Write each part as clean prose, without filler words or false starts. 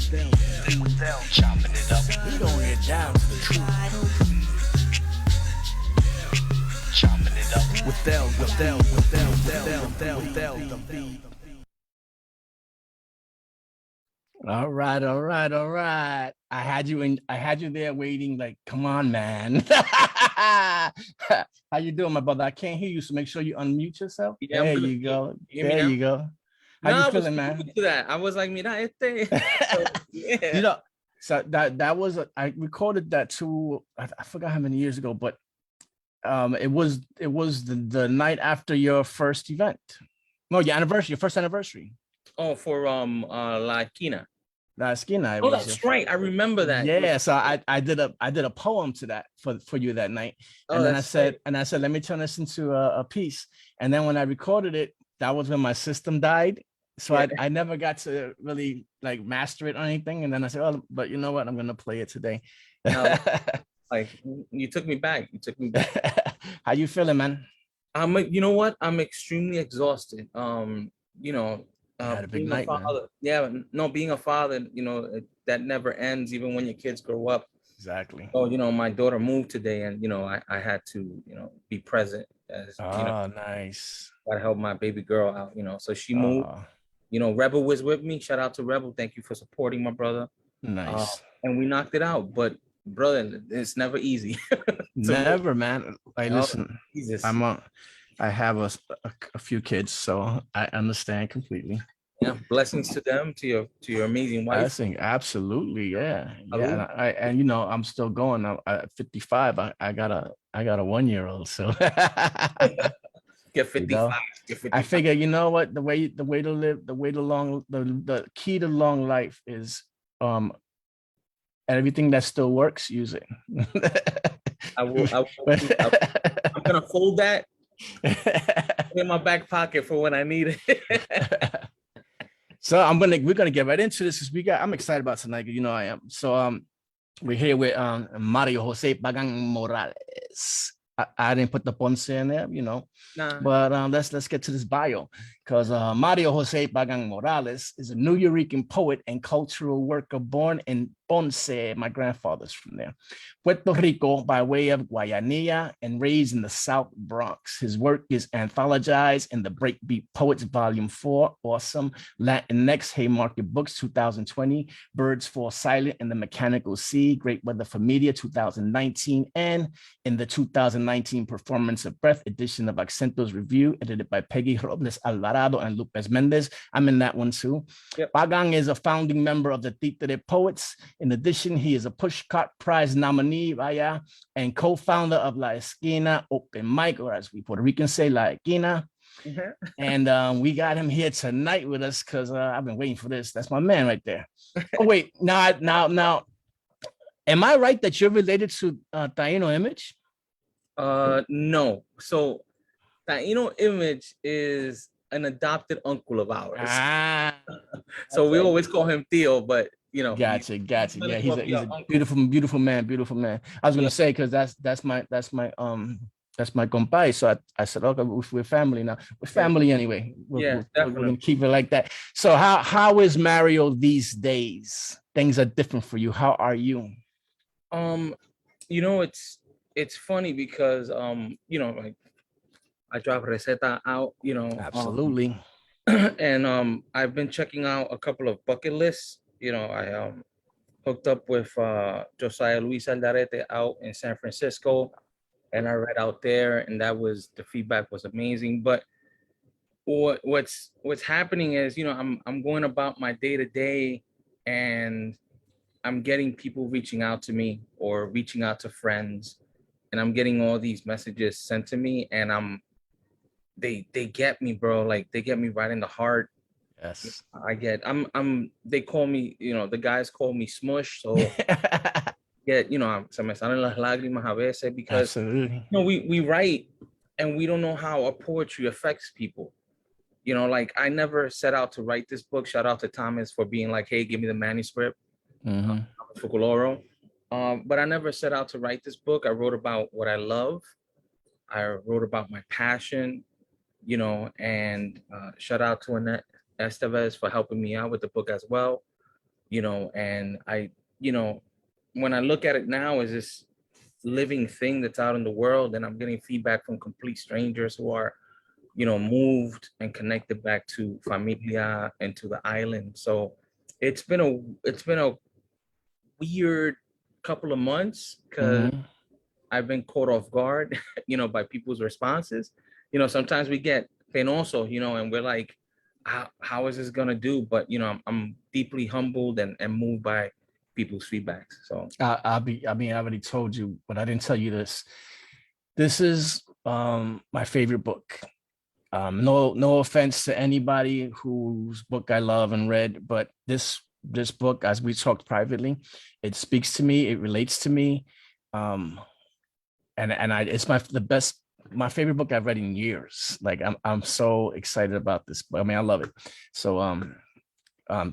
Chopping it up. We gonna get down to the truth. Chopping it up. The beat. All right, all right, all right. I had you there waiting, like, come on, man. How you doing, my brother? I can't hear you, so make sure you unmute yourself. Yeah, I'm There good. you go. You hear me There now? you go. How No, you I was feeling, man? moving to that. I was like, mira, este. So, You yeah. know, so that was I recorded that too. I forgot how many years ago, but it was the night after your first event. No, your first anniversary. Oh, for La Esquina. La esquina, it Oh, was your that's right. I remember that. Yeah. yeah. So I did a poem to that for you that night, Oh, and then that's right. I said, let me turn this into a piece. And then when I recorded it, that was when my system died. So Yeah. I never got to really like master it or anything. And then I said, oh, but you know what? I'm gonna play it today. No, like you took me back. You took me back. How you feeling, man? You know what? I'm extremely exhausted. You know, You had a big being a night, man. father. Yeah, no, being a father, that never ends, even when your kids grow up. Exactly. So, my daughter moved today, and I had to, be present as Oh, nice. gotta help my baby girl out, So she moved. Oh, Rebel was with me. Shout out to Rebel. Thank you for supporting my brother. nice. And we knocked it out. But brother, it's never easy to move. Never, man. Like, Oh, listen, Jesus. I'm a, I have a few kids, so I understand completely. Yeah. Blessings to them, to your amazing I wife. think absolutely, yeah, yeah. And Salud. I'm still going. I'm at 55. I got a 1 year old, so Get you know, 55. Get I 55. figure, you know what, the way to live, the key to long life is um everything that still works, use it. I will I'm gonna fold that in my back pocket for when I need it. So we're gonna get right into this because I'm excited about tonight. You know I am. So we're here with Mario Jose Pagan Morales. I didn't put the Ponce in there, Nah. but let's get to this bio because Mario Jose Pagan Morales is a New Yorican poet and cultural worker born in Ponce. My grandfather's from there, Puerto Rico, by way of Guayanilla, and raised in the South Bronx. His work is anthologized in the Breakbeat Poets Volume 4, Awesome, Latinx, Haymarket Books 2020, Birds Fall Silent in the Mechanical Sea, Great Weather for Media 2019, and in the 2019 Performance of Breath edition of Accentos Review, edited by Peggy Robles Alvarado and Lupez Mendez. I'm in that one too. Yep. Pagan is a founding member of the Títere Poets. In addition, he is a Pushcart Prize nominee, vaya, and co-founder of La Esquina Open Mic, or as we Puerto Ricans say, La Esquina. Mhm. And we got him here tonight with us because I've been waiting for this. That's my man right there. Oh, wait, now, am I right that you're related to Taino Image? No. So Taino Image is an adopted uncle of ours. Ah, So we okay. always call him Theo, but Gotcha. Yeah, he's he's a beautiful man. I was gonna Yeah. say because that's my compadre. So I said, okay, we're family now. We're family anyway. Yeah, We're gonna definitely. keep it like that. So how is Mario these days? Things are different for you. How are you? Um, it's funny because like I drop receta out, Absolutely. and I've been checking out a couple of bucket lists. I hooked up with Josiah Luis Aldarete out in San Francisco, and I read out there, and the feedback was amazing. But what's happening is, I'm going about my day to day, and I'm getting people reaching out to me or reaching out to friends, and I'm getting all these messages sent to me, and they get me, bro. Like they get me right in the heart. Yes. They call me, the guys call me Smush. So se me salen las lágrimas a veces because Absolutely. we write and we don't know how our poetry affects people. Like I never set out to write this book. Shout out to Thomas for being like, hey, give me the manuscript. Mm-hmm. For Coloro. But I never set out to write this book. I wrote about what I love. I wrote about my passion, and shout out to Annette Estevez for helping me out with the book as well. and when I look at it now as this living thing that's out in the world, and I'm getting feedback from complete strangers who are, moved and connected back to familia and to the island. So it's been a weird couple of months because Mhm. I've been caught off guard, by people's responses. Sometimes we get penoso, and we're like, how is this gonna do? But I'm deeply humbled and moved by people's feedbacks. So I mean, I already told you, but I didn't tell you this. This is my favorite book. No offense to anybody whose book I love and read, but this book, as we talked privately, it speaks to me, it relates to me. Um, and I it's my favorite book I've read in years. Like I'm so excited about this. I mean, I love it. So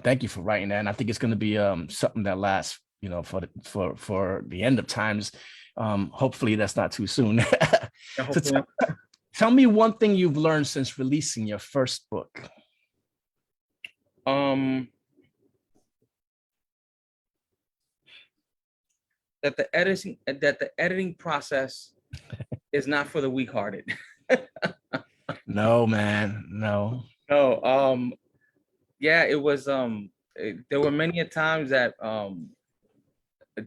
thank you for writing that. And I think it's gonna be something that lasts, for the end of times. Hopefully that's not too soon. yeah, So hopefully, tell me one thing you've learned since releasing your first book. um, that the editing process is not for the weak-hearted. No, man, no. No, yeah, it was. There were many a times that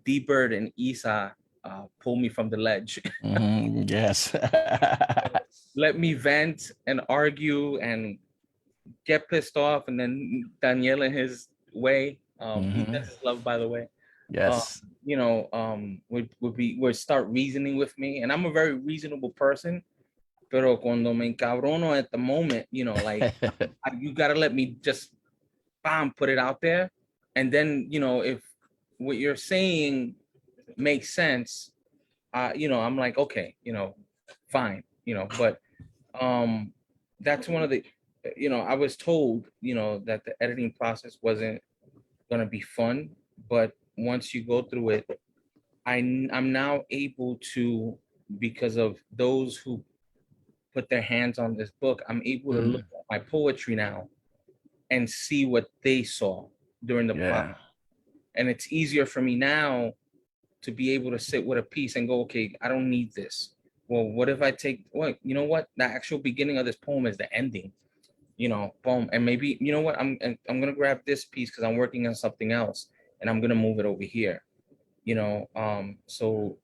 D-Bird and Isa pulled me from the ledge. Mhm, yes. Let me vent and argue and get pissed off, and then Daniel in his way. He Mhm, says his love, by the way. yes. Would start reasoning with me, and I'm a very reasonable person. Pero cuando me encabrono at the moment, like you gotta let me just put it out there, and then if what you're saying makes sense, I'm like, okay, fine, but um that's one of the I was told that the editing process wasn't going to be fun, but once you go through it, I'm now able to, because of those who put their hands on this book, I'm able to look Mhm, at my poetry now and see what they saw during the process, yeah. and it's easier for me now to be able to sit with a piece and go, okay, I don't need this. Well, what if I take what, the actual beginning of this poem is the ending, boom. And maybe, what, I'm gonna grab this piece because I'm working on something else and I'm gonna move it over here. So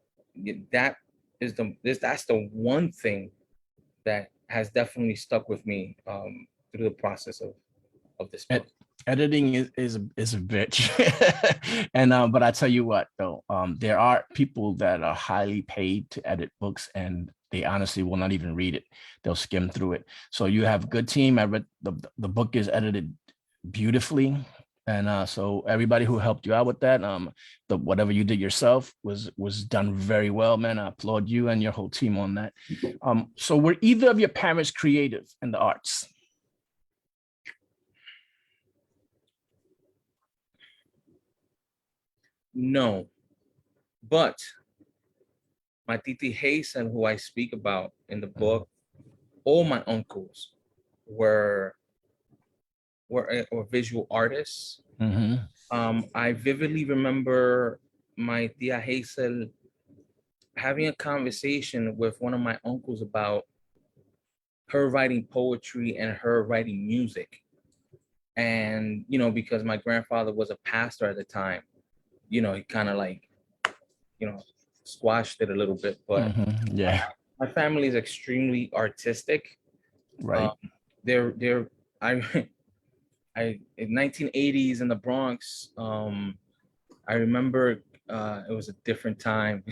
that that's the one thing that has definitely stuck with me through the process of this book. Editing is a bitch. And but I tell you what though, there are people that are highly paid to edit books and they honestly will not even read it. They'll skim through it. So you have a good team. I read the book is edited beautifully. And so everybody who helped you out with that, the whatever you did yourself was done very well, man. I applaud you and your whole team on that. So were either of your parents creative in the arts? No, but my titi Hasten, who I speak about in the book, all my uncles were were visual artists. Mm-hmm. I vividly remember my tia Hazel having a conversation with one of my uncles about her writing poetry and her writing music. And, because my grandfather was a pastor at the time, he kind of like, you know, squashed it a little bit. But Mm-hmm. Yeah. my family is extremely artistic. Um, Right. they're I I in 1980s in the Bronx. I remember it was a different time.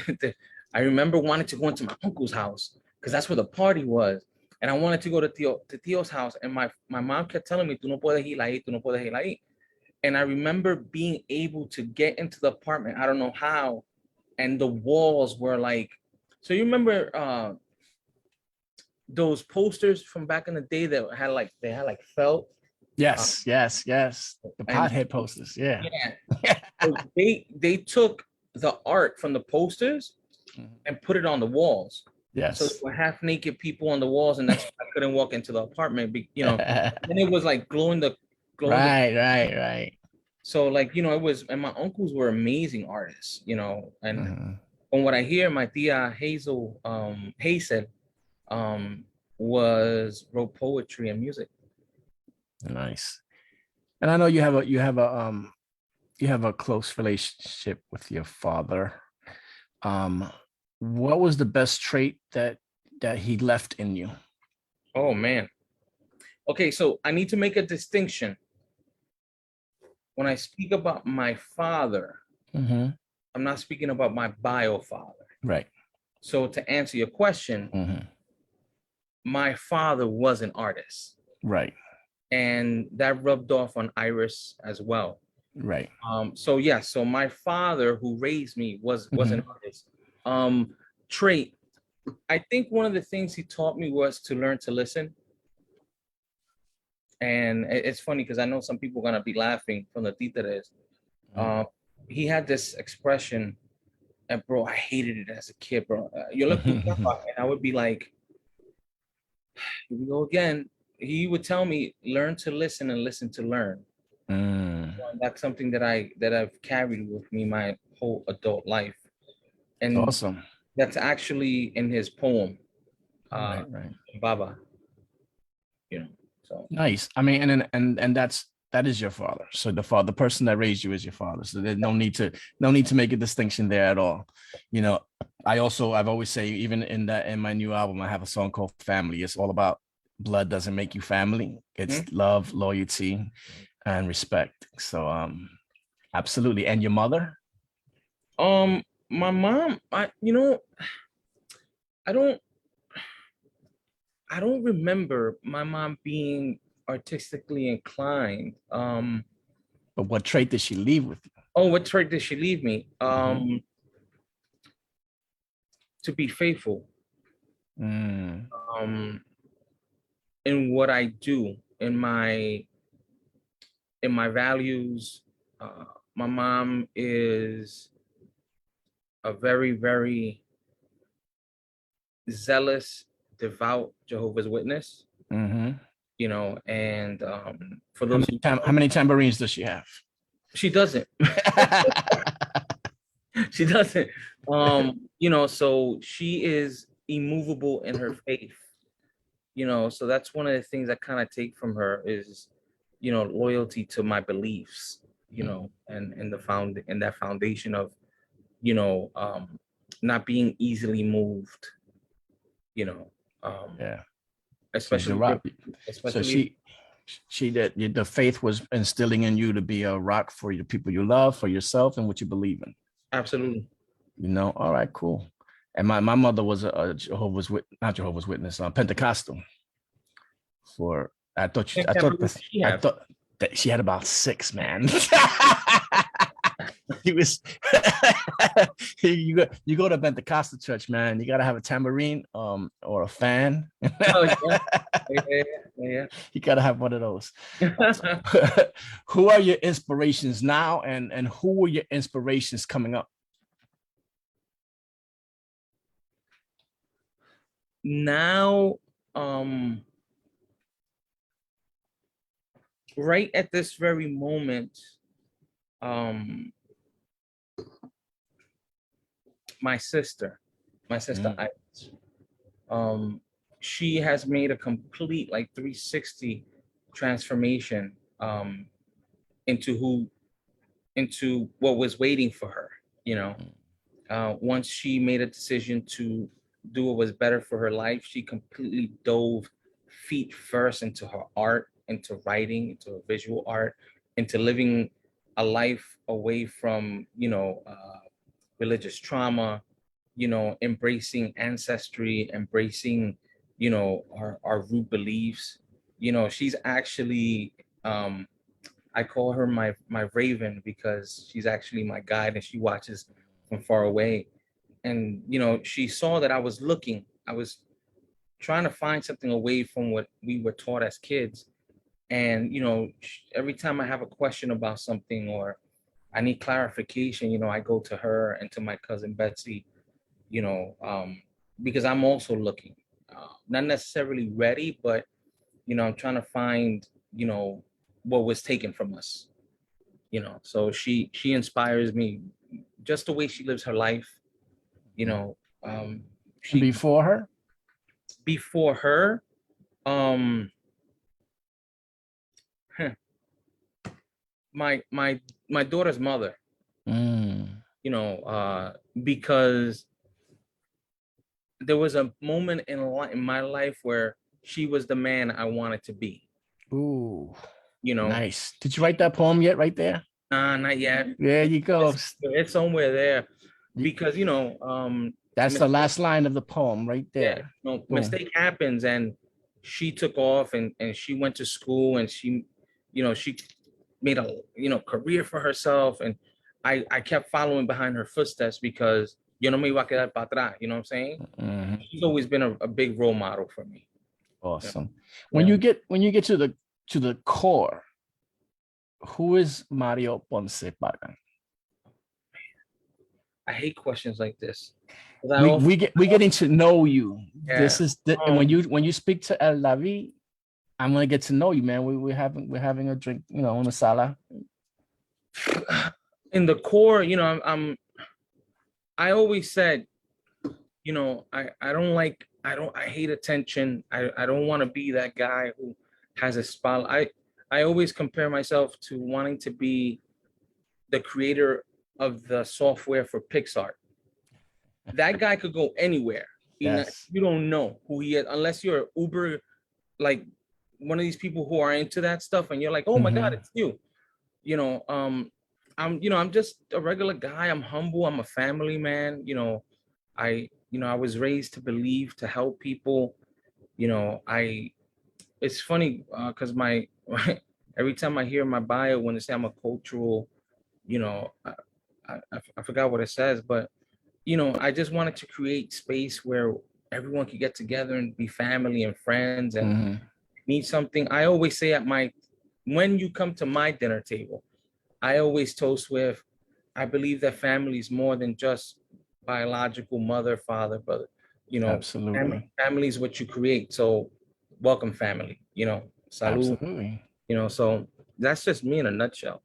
I remember wanting to go into my uncle's house because that's where the party was. And I wanted to go to Tio's house. And my mom kept telling me, "Tú no puedes ir ahí, tú no puedes ir ahí." And I remember being able to get into the apartment. I don't know how. And the walls were like, so you remember those posters from back in the day that had like, they had like felt uh, Yes, yes, yes. The and pothead posters. Yeah. yeah, so they took the art from the posters and put it on the walls. So there Yes. were half naked people on the walls, and that's why I couldn't walk into the apartment. And Right, it was like glowing the right, right. So like, you know, it was, and my uncles were amazing artists, you know, and Mhm. from what I hear, my tia Hazel, wrote poetry and music. Nice. And I know you have a close relationship with your father. Um, what was the best trait that he left in you? Oh man. Okay, so I need to make a distinction. When I speak about my father, Mhm. I'm not speaking about my bio father. Right. So to answer your question, Mhm. my father was an artist, Right. and that rubbed off on Iris as well. Right. So yeah, so my father who raised me was an Mhm. artist. Trait. I think one of the things he taught me was to learn to listen. And it's funny because I know some people are gonna be laughing from the títeres. Mhm. He had this expression, and bro, I hated it as a kid, bro. Yo lo escuchaba, and I would be like, here we go again. He would tell me, learn to listen and listen to learn. Mm. And that's something that I've carried with me my whole adult life. And Awesome. that's actually in his poem, uh, Right. Right. Baba, you know. So Nice. I mean, and that is your father. So the person that raised you is your father. So there's no need to make a distinction there at all. You know, I've always say, even in my new album, I have a song called Family. It's all about blood doesn't make you family. It's mhm. love, loyalty, and respect. So absolutely. And your mother? My mom, I don't I don't remember my mom being artistically inclined. But what trait did she leave with Oh, what trait did she leave me? you? To be faithful, Mm, um, in what I do, in my values. Uh, my mom is a very, very zealous, devout Jehovah's Witness, mhm. you know, and for those who How don't, many tambourines does she have? she doesn't. She doesn't. You know, so she is immovable in her faith, you know, so that's one of the things I kind of take from her is, you know, loyalty to my beliefs, you know, and and that foundation of, you know, not being easily moved, you know, um, Yeah, she's a especially rock. So especially she that the faith was instilling in you to be a rock for the people you love, for yourself, and what you believe in. absolutely. You know, all right, cool. And my mother was a Jehovah's Witness, not Jehovah's Witness, Pentecostal. For How many temperaments does she I have? thought that she had about six, man. He was you go to Pentecostal church, man. You gotta have a tambourine, or a fan. Oh yeah, yeah, yeah. You gotta have one of those. So, Yeah. who are your inspirations now, and who were your inspirations coming up? Now, um, right at this very moment, um, my sister, my sister Mm, Iris. Um, she has made a complete like 360 transformation, into into what was waiting for her. You know, once she made a decision to do what was better for her life, she completely dove feet first into her art, into writing, into visual art, into living a life away from, you know, religious trauma, you know, embracing ancestry, embracing, you know, our root beliefs. You know, she's actually, I call her my raven because she's actually my guide and she watches from far away. And you know, she saw that I was looking. I was trying to find something away from what we were taught as kids. And you know, every time I have a question about something or I need clarification, you know, I go to her and to my cousin Betsy, you know, because I'm also looking, not necessarily ready, but you know, I'm trying to find, you know, what was taken from us. you know. So she inspires me, just the way she lives her life, you know. And She before her? before her, um, huh, my daughter's mother, Mm. you know, because there was a moment in my life where she was the man I wanted to be, Ooh, you know. nice. Did you write that poem yet right there? Nah, not yet. There you go. It's somewhere there, because you know, That's the mistake, last line of the poem right yeah, there. no, Boom. mistake happens, and she took off, and she went to school, and she, you know, she made a, you know, career for herself, and I kept following behind her footsteps, because yo no me iba a quedar para atrás, you know what I'm saying? Mhm. She's always been a big role model for me. Awesome. Yeah. When you get to the core, who is Mario Ponce Pagan? I hate questions like this. 'Cause I often, We getting to know you. yeah. This is the and when you speak to El David, I'm gonna get to know you, man. We're having a drink, you know, on the sala. In the core, you know, I always said, you know, I hate attention. I don't want to be that guy who has a spotlight. I always compare myself to wanting to be the creator of the software for Pixar. That guy could go anywhere. Yes. You don't know who he is unless you're Uber, like one of these people who are into that stuff, and you're like, oh my God, it's you. You know, I'm just a regular guy. I'm humble. I'm a family man. You know, I was raised to believe, to help people. You know, it's funny, because my every time I hear my bio, when they say I'm a cultural, you know, I forgot what it says, but you know, I just wanted to create space where everyone could get together and be family and friends, and need something. I always say when you come to my dinner table, I always toast with, I believe that family is more than just biological mother, father, brother. You know, Absolutely. family is what you create. So welcome, family, you know, salud, Absolutely. you know. So that's just me in a nutshell.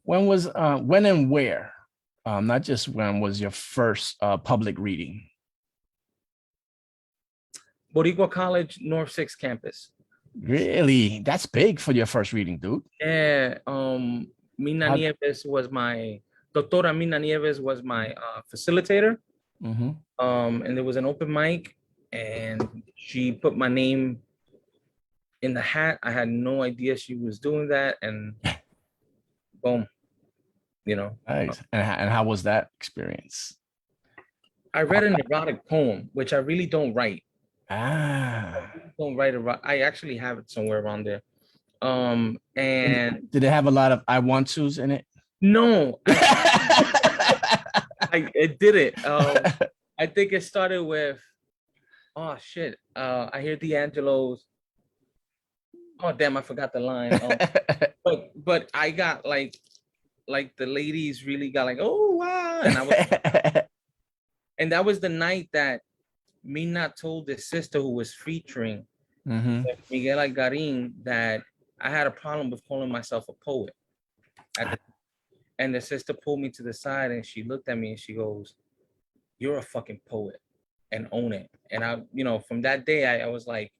When and where, not just when, was your first public reading? Boricua College, North 6 campus. Really? That's big for your first reading, dude. Yeah. Mina How- Nieves was my Doctora Mina Nieves was my facilitator. Mhm. And there was an open mic, and she put my name in the hat. I had no idea she was doing that, and boom, you know. Nice. And how was that experience? I read an erotic poem, which I really don't write. Ah. Don't write it. I actually have it somewhere around there. And Did it have a lot of I want tos in it? no, it didn't. I think it started with, oh shit. I hear D'Angelo's. Oh damn, I forgot the line. But I got like the ladies really got like, oh wow, and that was the night that Mina told his sister, who was featuring Miguel Algarin, that I had a problem with calling myself a poet. And the sister pulled me to the side, and she looked at me and she goes, "You're a fucking poet, and own it." And I, you know, from that day, I was like,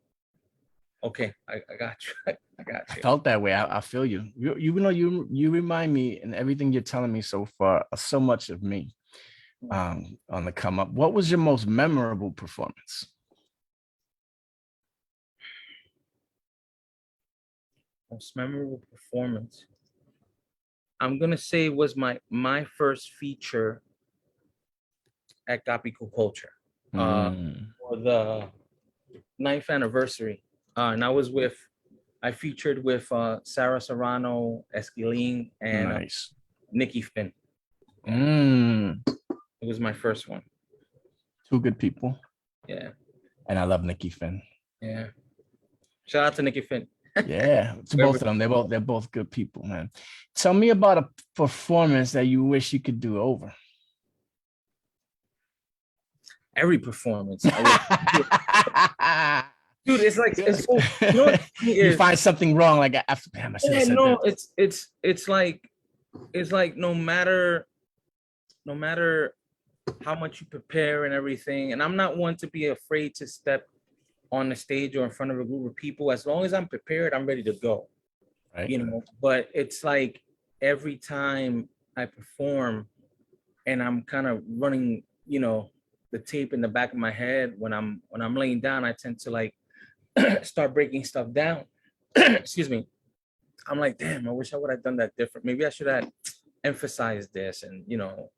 okay, I got you. I got I you. felt that way. I feel you. You know, you remind me, and everything you're telling me so far, so much of me on the come up. What was your most memorable performance? Most memorable performance, I'm gonna say, was my first feature at Gapico Culture for the 9th anniversary. And I featured with Sarah Serrano, Esquilin, and Nice. Nikki Finn. It was my first one. Two good people. Yeah. And I love Nikki Finn. Yeah. Shout out to Nikki Finn. Yeah, to both of them. They're both good people, man. Tell me about a performance that you wish you could do over. Every performance. Dude, it's like, it's so, you know what you find something wrong, like after, damn, I should have said no, that. it's like it's like no matter how much you prepare and everything, and I'm not one to be afraid to step on the stage or in front of a group of people. As long as I'm prepared, I'm ready to go. Right. You know, but it's like every time I perform and I'm kind of running, you know, the tape in the back of my head when I'm laying down, I tend to like start breaking stuff down. Excuse me. I'm like, damn, I wish I would have done that different. Maybe I should have emphasized this. And, you know,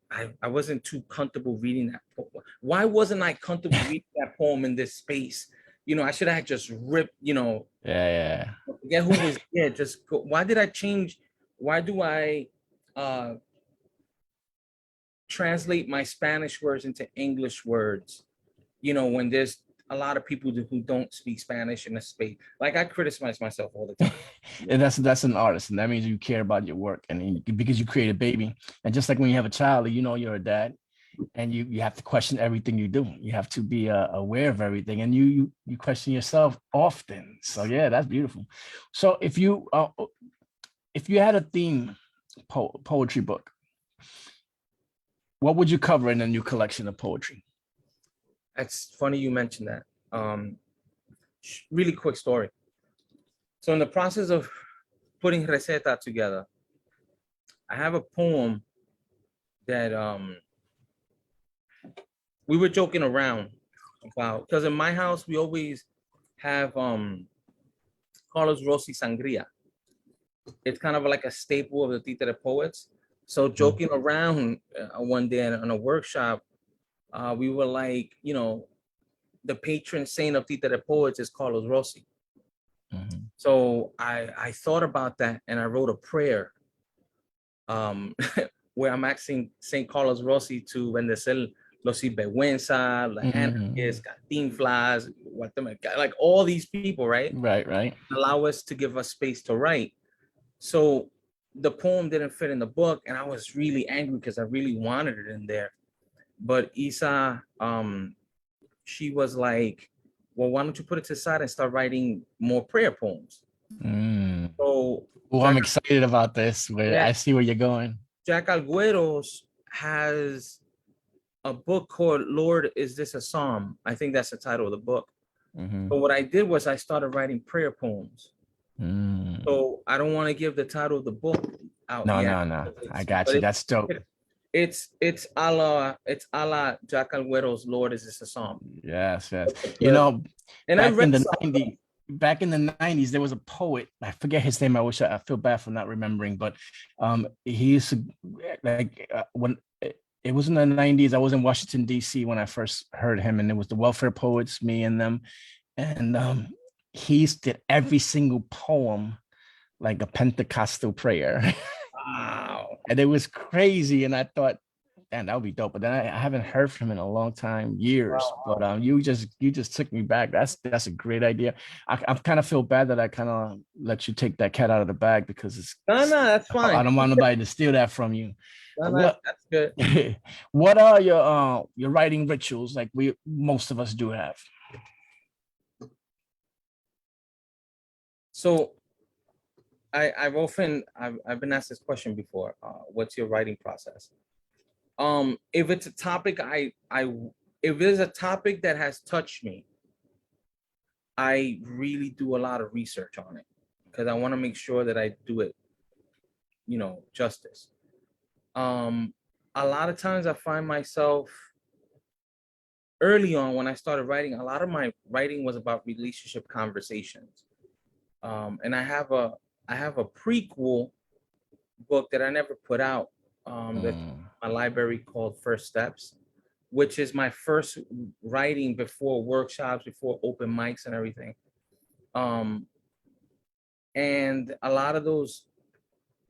I wasn't too comfortable reading that poem. Why wasn't I comfortable reading that poem in this space? You know, I should have just ripped, you know, Yeah. forget who was there. Just go. Why did I change? Why do I translate my Spanish words into English words? You know, when there's a lot of people who don't speak Spanish in the space. Like I criticize myself all the time. And that's an artist, and that means you care about your work, and because you create a baby, and just like when you have a child, you know you're a dad, and you have to question everything you do. You have to be aware of everything, and you question yourself often. So yeah, that's beautiful. So if you had a theme poetry book, what would you cover in a new collection of poetry? That's funny you mentioned that. Really quick story. So in the process of putting Receta together, I have a poem that we were joking around about, because in my house we always have Carlos Rossi Sangria. It's kind of like a staple of the Tita de Poets. So joking around one day on a workshop, we were like, you know, the patron saint of Tita de Poets is Carlos Rossi. So I thought about that and I wrote a prayer where I'm asking St. Carlos Rossi to bendecir los sinvergüenza, the anarchists, Cantinflas, like all these people, right? Right. Allow us to give us space to write. So the poem didn't fit in the book, and I was really angry because I really wanted it in there. But Isa, she was like, well, why don't you put it to the side and start writing more prayer poems? So I'm excited about this. I see where you're going. Jack Algueros has a book called Lord, Is This a Psalm? I think that's the title of the book. But what I did was I started writing prayer poems. So I don't want to give the title of the book out yet. No. I got you. That's dope. It's a la Jack Alguero's Lord, Is This a Psalm? Yes. You know, and back in the 90s, there was a poet. I forget his name. I feel bad for not remembering, but he used to like when it was in the 90s. I was in Washington, D.C. when I first heard him, and it was the Welfare Poets, me and them. And he did every single poem like a Pentecostal prayer. Wow. And it was crazy. And I thought, man, that would be dope. But then I haven't heard from him in a long time, years. Wow. But you just took me back. That's a great idea. I kind of feel bad that I kind of let you take that cat out of the bag, because it's no, that's fine. I don't want nobody to steal that from you. No, that's good. What are your writing rituals like most of us do have? So I've been asked this question before. What's your writing process? If it's a topic if there's a topic that has touched me, I really do a lot of research on it, because I want to make sure that I do it, you know, justice. A lot of times I find myself early on when I started writing, a lot of my writing was about relationship conversations. And I have a prequel book that I never put out, that's my library, called First Steps, which is my first writing before workshops, before open mics and everything. And a lot of those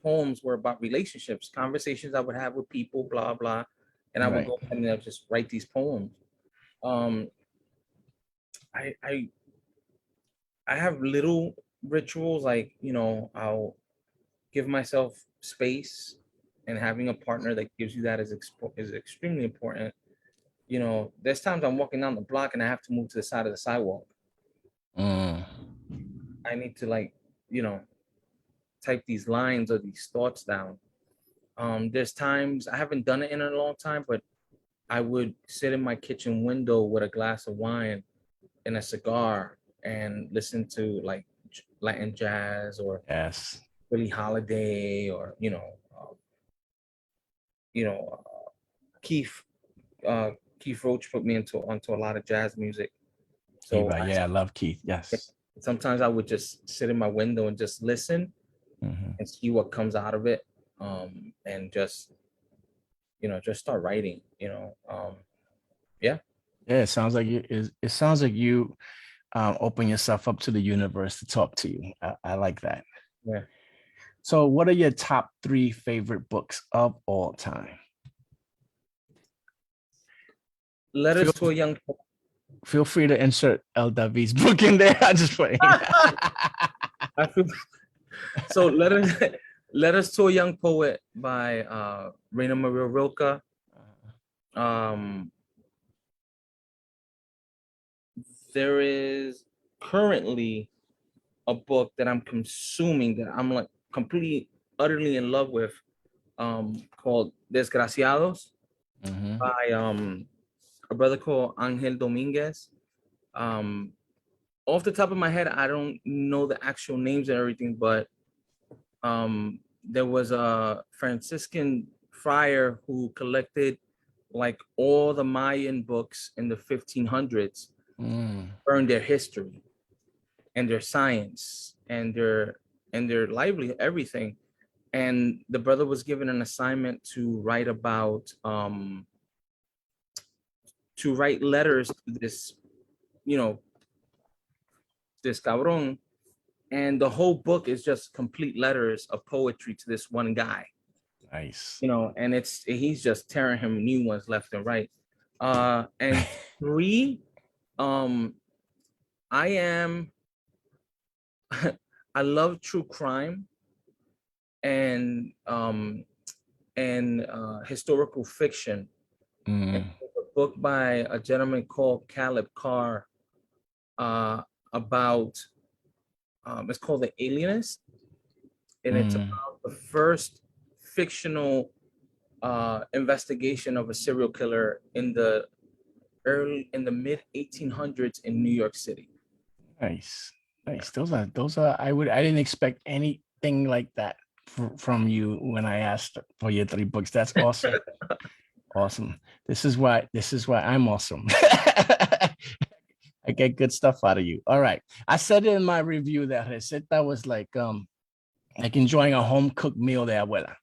poems were about relationships, conversations I would have with people, blah, blah. And I would go ahead and just write these poems. I have little rituals, like, you know, I'll give myself space, and having a partner that gives you that is extremely important. You know, there's times I'm walking down the block and I have to move to the side of the sidewalk. I need to, like, you know, type these lines or these thoughts down. There's times I haven't done it in a long time, but I would sit in my kitchen window with a glass of wine and a cigar and listen to like Latin jazz or Yes. Billie Holiday or you know Keith Keith Roach put me onto a lot of jazz music. So Yeah, I love Keith. Yes. sometimes I would just sit in my window and just listen and see what comes out of it, and just just start writing. Yeah. Yeah, it sounds like it sounds like you open yourself up to the universe to talk to you. I like that. Yeah. So, what are your top 3 favorite books of all time? Letters to a Young Poet. Feel free to insert El David's book in there. I just playing. I feel so. Letters to a Young Poet by Raina Maria Rilke. There is currently a book that I'm consuming that I'm like completely, utterly in love with, called Desgraciados by a brother called Angel Dominguez. Off the top of my head, I don't know the actual names and everything, but there was a Franciscan friar who collected like all the Mayan books in the 1500s, burned their history and their science and their livelihood, everything. And the brother was given an assignment to write about to write letters to this, this cabron. And the whole book is just complete letters of poetry to this one guy. Nice. And he's just tearing him new ones left and right. And 3, I am I love true crime and historical fiction. And there's a book by a gentleman called Caleb Carr about it's called The Alienist, and it's about the first fictional investigation of a serial killer in the mid 1800s in New York City. Nice. Those are I didn't expect anything like that from you when I asked for your 3 books. That's awesome. Awesome. This is why I'm awesome. I get good stuff out of you. All right. I said in my review that receta was like enjoying a home cooked meal de abuela.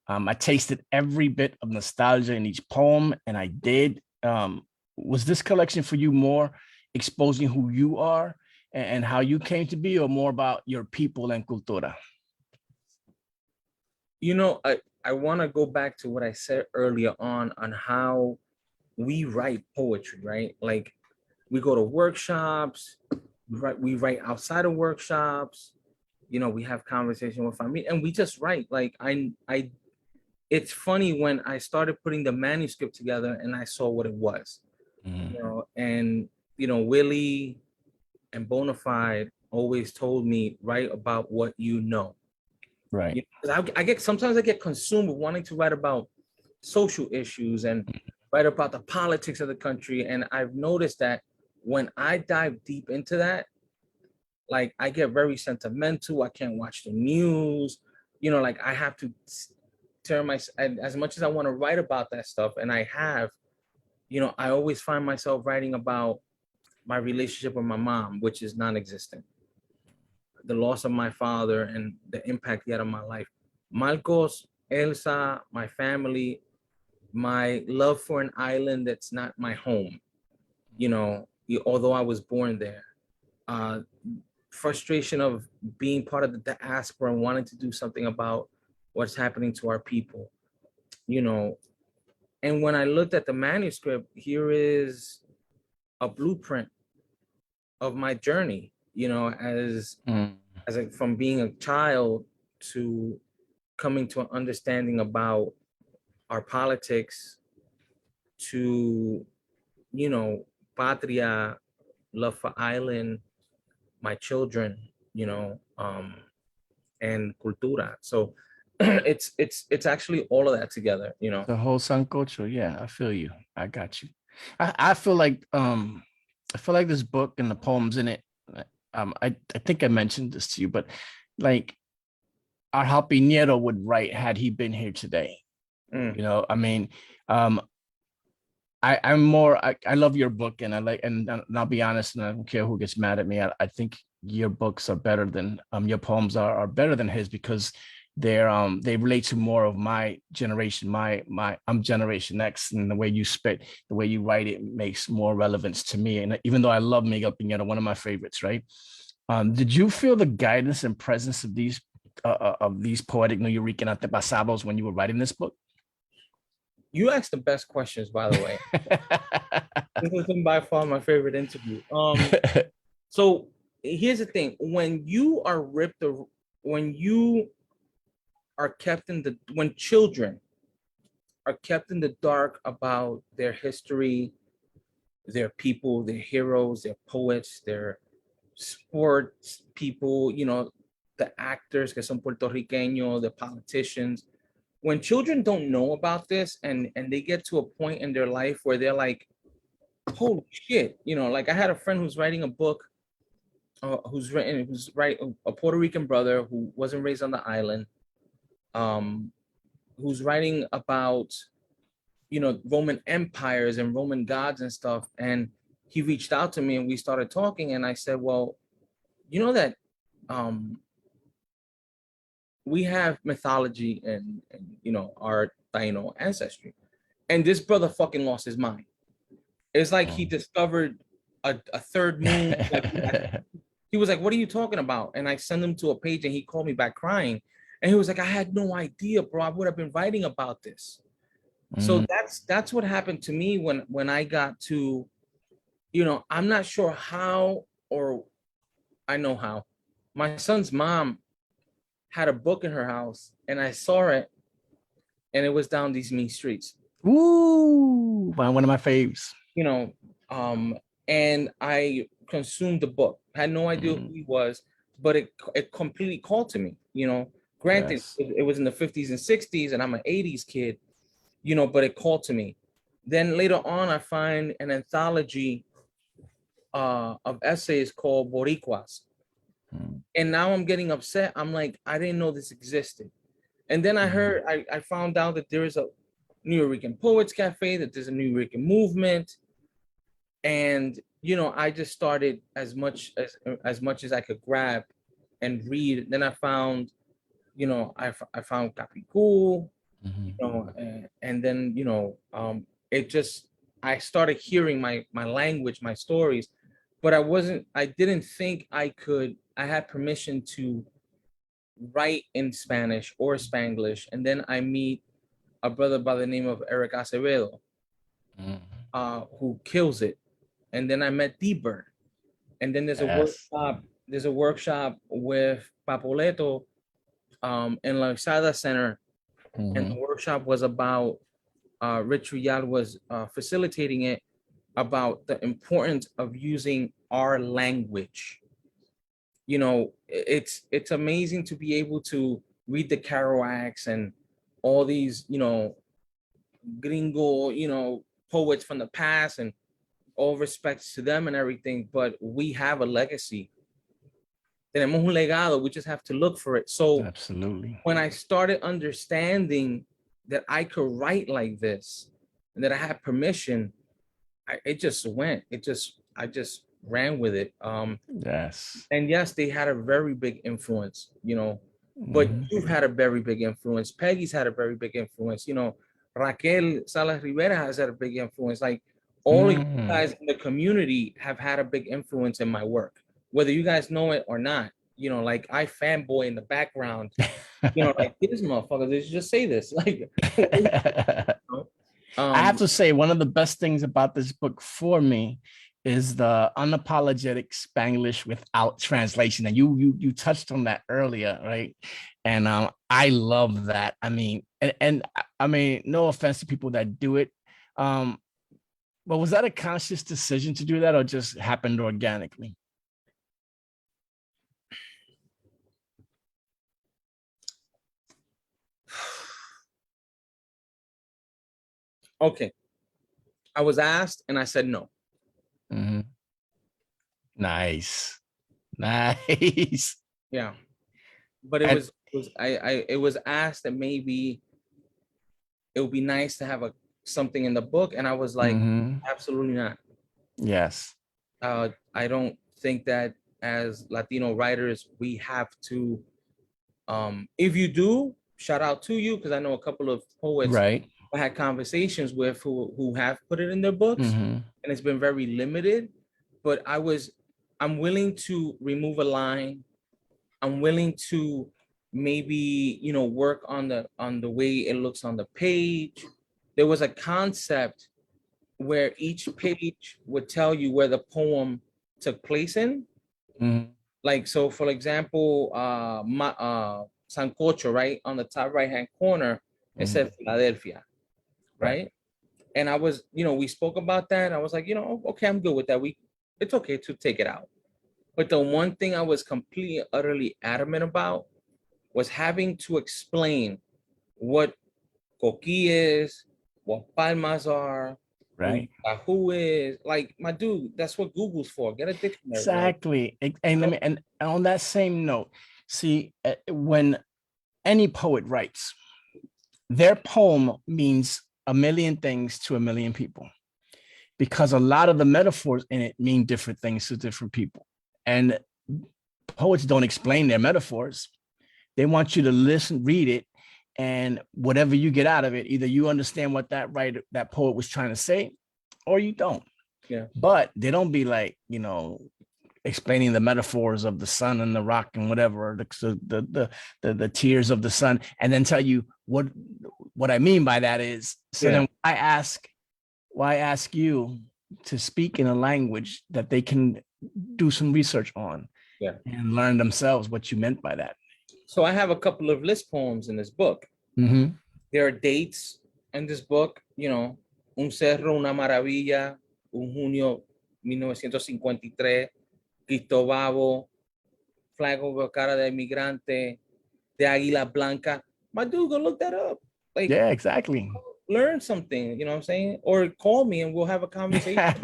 I tasted every bit of nostalgia in each poem, and I did. Was this collection for you more exposing who you are and how you came to be, or more about your people and cultura? I want to go back to what I said earlier on how we write poetry, right? Like we go to workshops, we write outside of workshops, we have conversation with family and we just write. Like it's funny when I started putting the manuscript together and I saw what it was, and Willie and Bonafide always told me, write about what you know. Right. Sometimes I get consumed with wanting to write about social issues and write about the politics of the country. And I've noticed that when I dive deep into that, like I get very sentimental. I can't watch the news, like I have to turn as much as I want to write about that stuff. And I have, I always find myself writing about my relationship with my mom, which is non-existent. The loss of my father and the impact he had on my life. Marcos, Elsa, my family, my love for an island that's not my home, although I was born there. Frustration of being part of the diaspora and wanting to do something about what's happening to our people, And when I looked at the manuscript, here is a blueprint of my journey, from being a child to coming to an understanding about our politics, to patria, love for island, my children, and cultura. So it's actually all of that together, you know. The whole sancocho. Yeah, I feel you. I got you. I feel like this book and the poems in it. I think I mentioned this to you, but like Arjal Piñero would write had he been here today. Mm. You know, I mean, um, I'm more I love your book and I like and I'll be honest and I don't care who gets mad at me. I think your books are better than your poems are better than his because they relate to more of my generation. I'm Generation X and the way you spit, the way you write it makes more relevance to me. And even though I love Miguel Piñera, one of my favorites, right? Did you feel the guidance and presence of these poetic Nuyorican antepasados when you were writing this book? You asked the best questions, by the way. This has been by far my favorite interview. So here's the thing: when you are when you are kept in when children are kept in the dark about their history, their people, their heroes, their poets, their sports people, you know, the actors que son puertorriqueños, the politicians. When children don't know about this and they get to a point in their life where they're like, holy shit, you know, like I had a friend who's writing a book, who's writing a Puerto Rican brother who wasn't raised on the island, who's writing about, you know, Roman empires and Roman gods and stuff. And he reached out to me and we started talking. And I said, well, you know that we have mythology and you know, our Taino ancestry. And this brother fucking lost his mind. It's like he discovered a third moon. Like, he was like, what are you talking about? And I sent him to a page and he called me back crying. And he was like, I had no idea, bro. I would have been writing about this. So that's what happened to me when I got to, you know, I'm not sure how, or I know how. My son's mom had a book in her house and I saw it and it was down these mean streets. Ooh, one of my faves. You know, and I consumed the book. Had no idea who he was, but it completely called to me. You know, granted, Yes. it was in the 50s and 60s, and I'm an 80s kid. You know, but it called to me. Then later on, I find an anthology of essays called Boricuas, and now I'm getting upset. I'm like, I didn't know this existed. And then I found out that there is a Nuyorican Poets Cafe, that there's a Nuyorican movement. And, you know, I just started as much as I could grab and read. Then I found, you know, I found Capicool, you know, and then, you know, it just, I started hearing my language, my stories, but I didn't think I had permission to write in Spanish or Spanglish. And then I meet a brother by the name of Eric Acevedo, who kills it. And then I met D-Bird. And then there's a workshop with Papoleto in La Isada Center. And the workshop was about Rich Rial was facilitating it, about the importance of using our language. You know, it's amazing to be able to read the Kerouacs and all these, you know, gringo, you know, poets from the past, and all respects to them and everything, but we have a legacy. Tenemos un legado, we just have to look for it. So absolutely, when I started understanding that I could write like this and that I had permission, it just went. I just ran with it. yes. And yes, they had a very big influence, you know, but you've had a very big influence. Peggy's had a very big influence. You know, Raquel Salas Rivera has had a big influence. Like, all of you guys in the community have had a big influence in my work, whether you guys know it or not. You know, like, I fanboy in the background, you know, like, this motherfucker, did you just say this? Like, I have to say, one of the best things about this book for me is the unapologetic Spanglish without translation. And you touched on that earlier, right? And I love that. I mean, and I mean, no offense to people that do it. But was that a conscious decision to do that, or just happened organically? Okay. I was asked and I said no. Mhm. Nice. Nice. Yeah. But it And was it was asked that maybe it would be nice to have something in the book. And I was like, mhm. absolutely not. Yes. I don't think that as Latino writers, we have to, if you do, shout out to you, because I know a couple of poets Right. I had conversations with who have put it in their books, Mhm. and it's been very limited. But I'm willing to remove a line. I'm willing to maybe, work on the way it looks on the page. There was a concept where each page would tell you where the poem took place in. Mhm. Like, so for example, Sancocho, right? On the top right hand corner, it Mhm. said Philadelphia, Right. right? And I was, we spoke about that. I was like, okay, I'm good with that. It's okay to take it out. But the one thing I was completely, utterly adamant about was having to explain what coqui is, what palmas are, Right. who is. Like, my dude, that's what Google's for. Get a dictionary. Like, Exactly. And let me, and on that same note, see, when any poet writes, their poem means a million things to a million people because a lot of the metaphors in it mean different things to different people. And poets don't explain their metaphors. They want you to listen, read it, and whatever you get out of it, either you understand what that poet was trying to say, or you don't. yeah. But they don't be like, explaining the metaphors of the sun and the rock and whatever, the tears of the sun, and then tell you what I mean by that is. So Yeah. then why ask you to speak in a language that they can do some research on Yeah. and learn themselves what you meant by that. So I have a couple of list poems in this book. Mm-hmm. There are dates in this book, Un cerro, una maravilla, un junio 1953, Cristobabo, flag over cara de migrante, de águila blanca. My dude, go look that up. Like, Yeah, exactly. learn something, you know what I'm saying? Or call me and we'll have a conversation.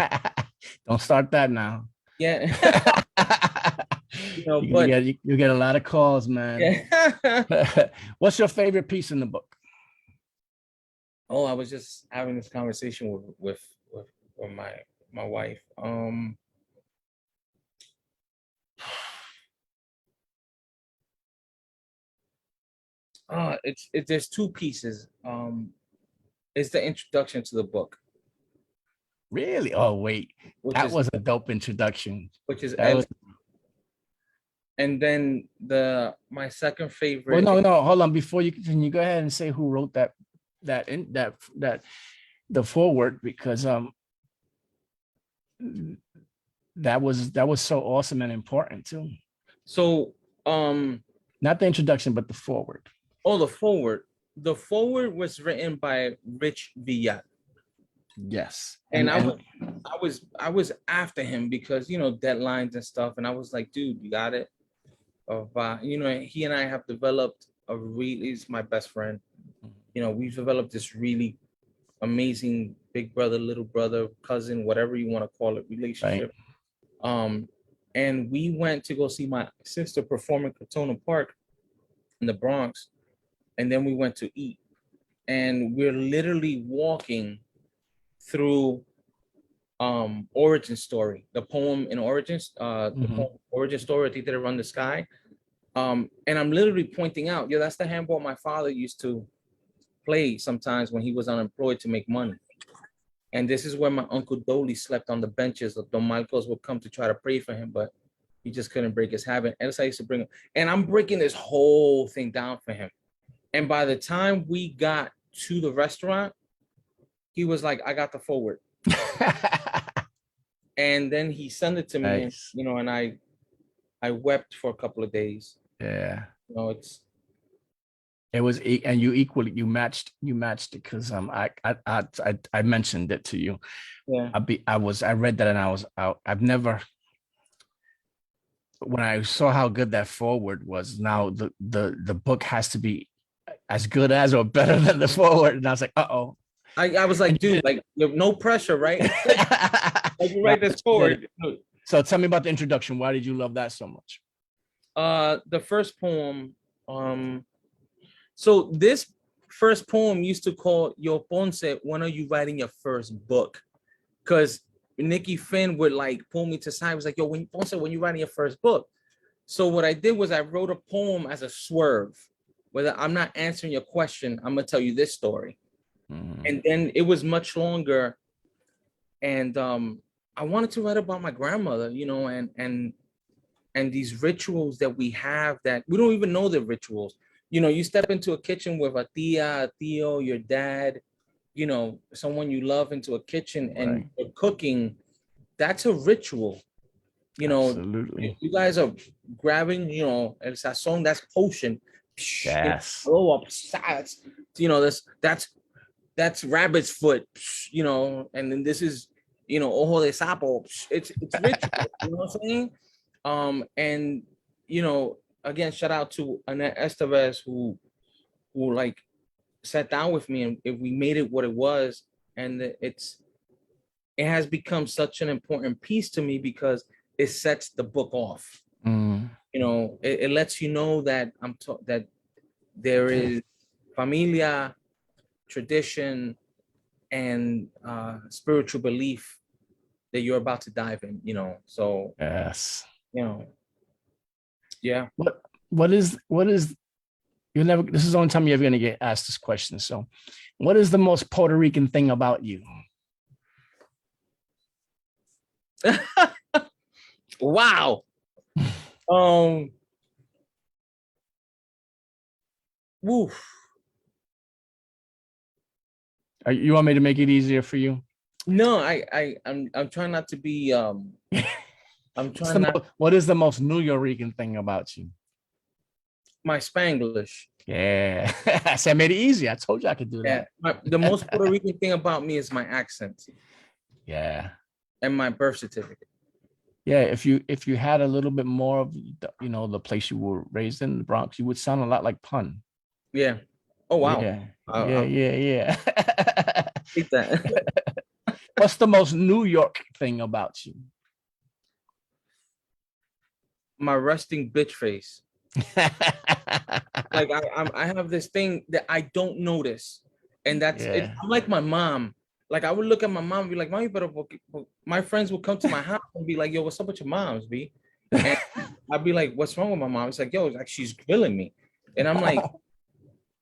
Don't start that now. Yeah. You get a lot of calls, man. Yeah. What's your favorite piece in the book? Oh, I was just having this conversation with my wife. There's two pieces. It's the introduction to the book, Really? Oh, wait. That was a dope introduction. Which is That was, and then my second favorite. well, no, hold on. Before you continue, go ahead and say who wrote that the foreword, because that was so awesome and important too. So not the introduction, but the foreword. Oh, the foreword. The foreword was written by Rich Villat. Yes. And I was after him because deadlines and stuff, and I was like, dude, you got it. He and I have developed he's my best friend. We've developed this really amazing big brother, little brother, cousin, whatever you want to call it, relationship. Right. And we went to go see my sister perform in Cortona Park in the Bronx, and then we went to eat, and we're literally walking through Origin Story, the poem in Origins, the poem Origin Story, They Did It Run the Sky. And I'm literally pointing out, that's the handball my father used to play sometimes when he was unemployed to make money. And this is where my Uncle Dolly slept on the benches. Don Marcos would come to try to pray for him, but he just couldn't break his habit. And I used to bring him. And I'm breaking this whole thing down for him. And by the time we got to the restaurant, he was like, I got the forward. And then he sent it to me, nice. And I wept for a couple of days. Yeah. It was, and you matched it because I mentioned it to you. Yeah. I read that and I was out. I've never, when I saw how good that forward was, now the book has to be as good as or better than the forward. And I was like, uh-oh. I was like, dude, like no pressure, right? Like you write this forward. So tell me about the introduction. Why did you love that so much? The first poem, so this first poem used to call Yo Ponce, when are you writing your first book? Because Nikki Finn would like pull me to side, was like, yo, Ponce, when you writing your first book? So what I did was I wrote a poem as a swerve, whether I'm not answering your question, I'm gonna tell you this story. And then it was much longer. And I wanted to write about my grandmother, you know, and these rituals that we have that we don't even know the rituals. You know, you step into a kitchen with a tia, a tío, your dad, you know, someone you love into a kitchen and you're cooking. That's a ritual. You know, absolutely. you guys are grabbing, you know, el sazon, that's potion. Yes. Blow up, you know, that's rabbit's foot, you know, and then this is, you know, ojo de sapo. It's ritual, you know what I'm saying? And you know, again, shout out to Annette Estevez who like sat down with me and if we made it what it was, and it has become such an important piece to me because it sets the book off. You know, it lets you know that that there is familia, tradition, and spiritual belief that you're about to dive in, you know. So yes, you know, yeah. What is you're never, this is the only time you're ever gonna get asked this question. So what is the most Puerto Rican thing about you? Wow. Woof. You want me to make it easier for you? No, I'm trying not to be I'm trying not. What is the most New Yorican thing about you? My Spanglish. Yeah, I made it easy. I told you I could do that. The most Puerto Rican thing about me is my accent. Yeah. And my birth certificate. Yeah, if you had a little bit more of you know the place you were raised in, the Bronx, you would sound a lot like Pun. Yeah. Oh wow. Yeah. Hate that. What's the most New York thing about you? My resting bitch face. Like I have this thing that I don't notice, and that's it. I'm like my mom. Like I would look at my mom and be like, "Mommy, but my friends would come to my house and be like, yo, what's up with your moms, B?" And I'd be like, "What's wrong with my mom?" It's like, "Yo, it's like she's grilling me," and I'm like,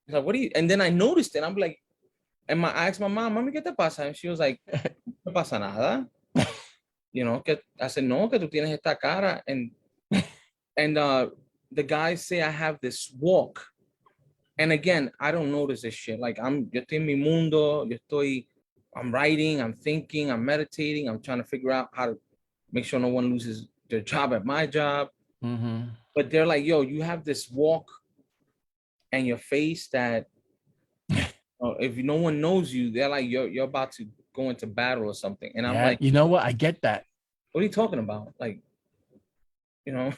"What do you?" And then I noticed it. I'm like, and I asked my mom, "Mami, ¿qué te pasa?" And she was like, "No pasa nada." You know, que I said, "No, que tú tienes esta cara," and the guys say I have this walk. And again, I don't notice this shit. Like yo estoy en mi mundo, I'm writing, I'm thinking, I'm meditating, I'm trying to figure out how to make sure no one loses their job at my job. But they're like, yo, you have this walk and your face that if no one knows you, they're like, you're about to go into battle or something. And I'm like, you know what? I get that. What are you talking about? Like, you know,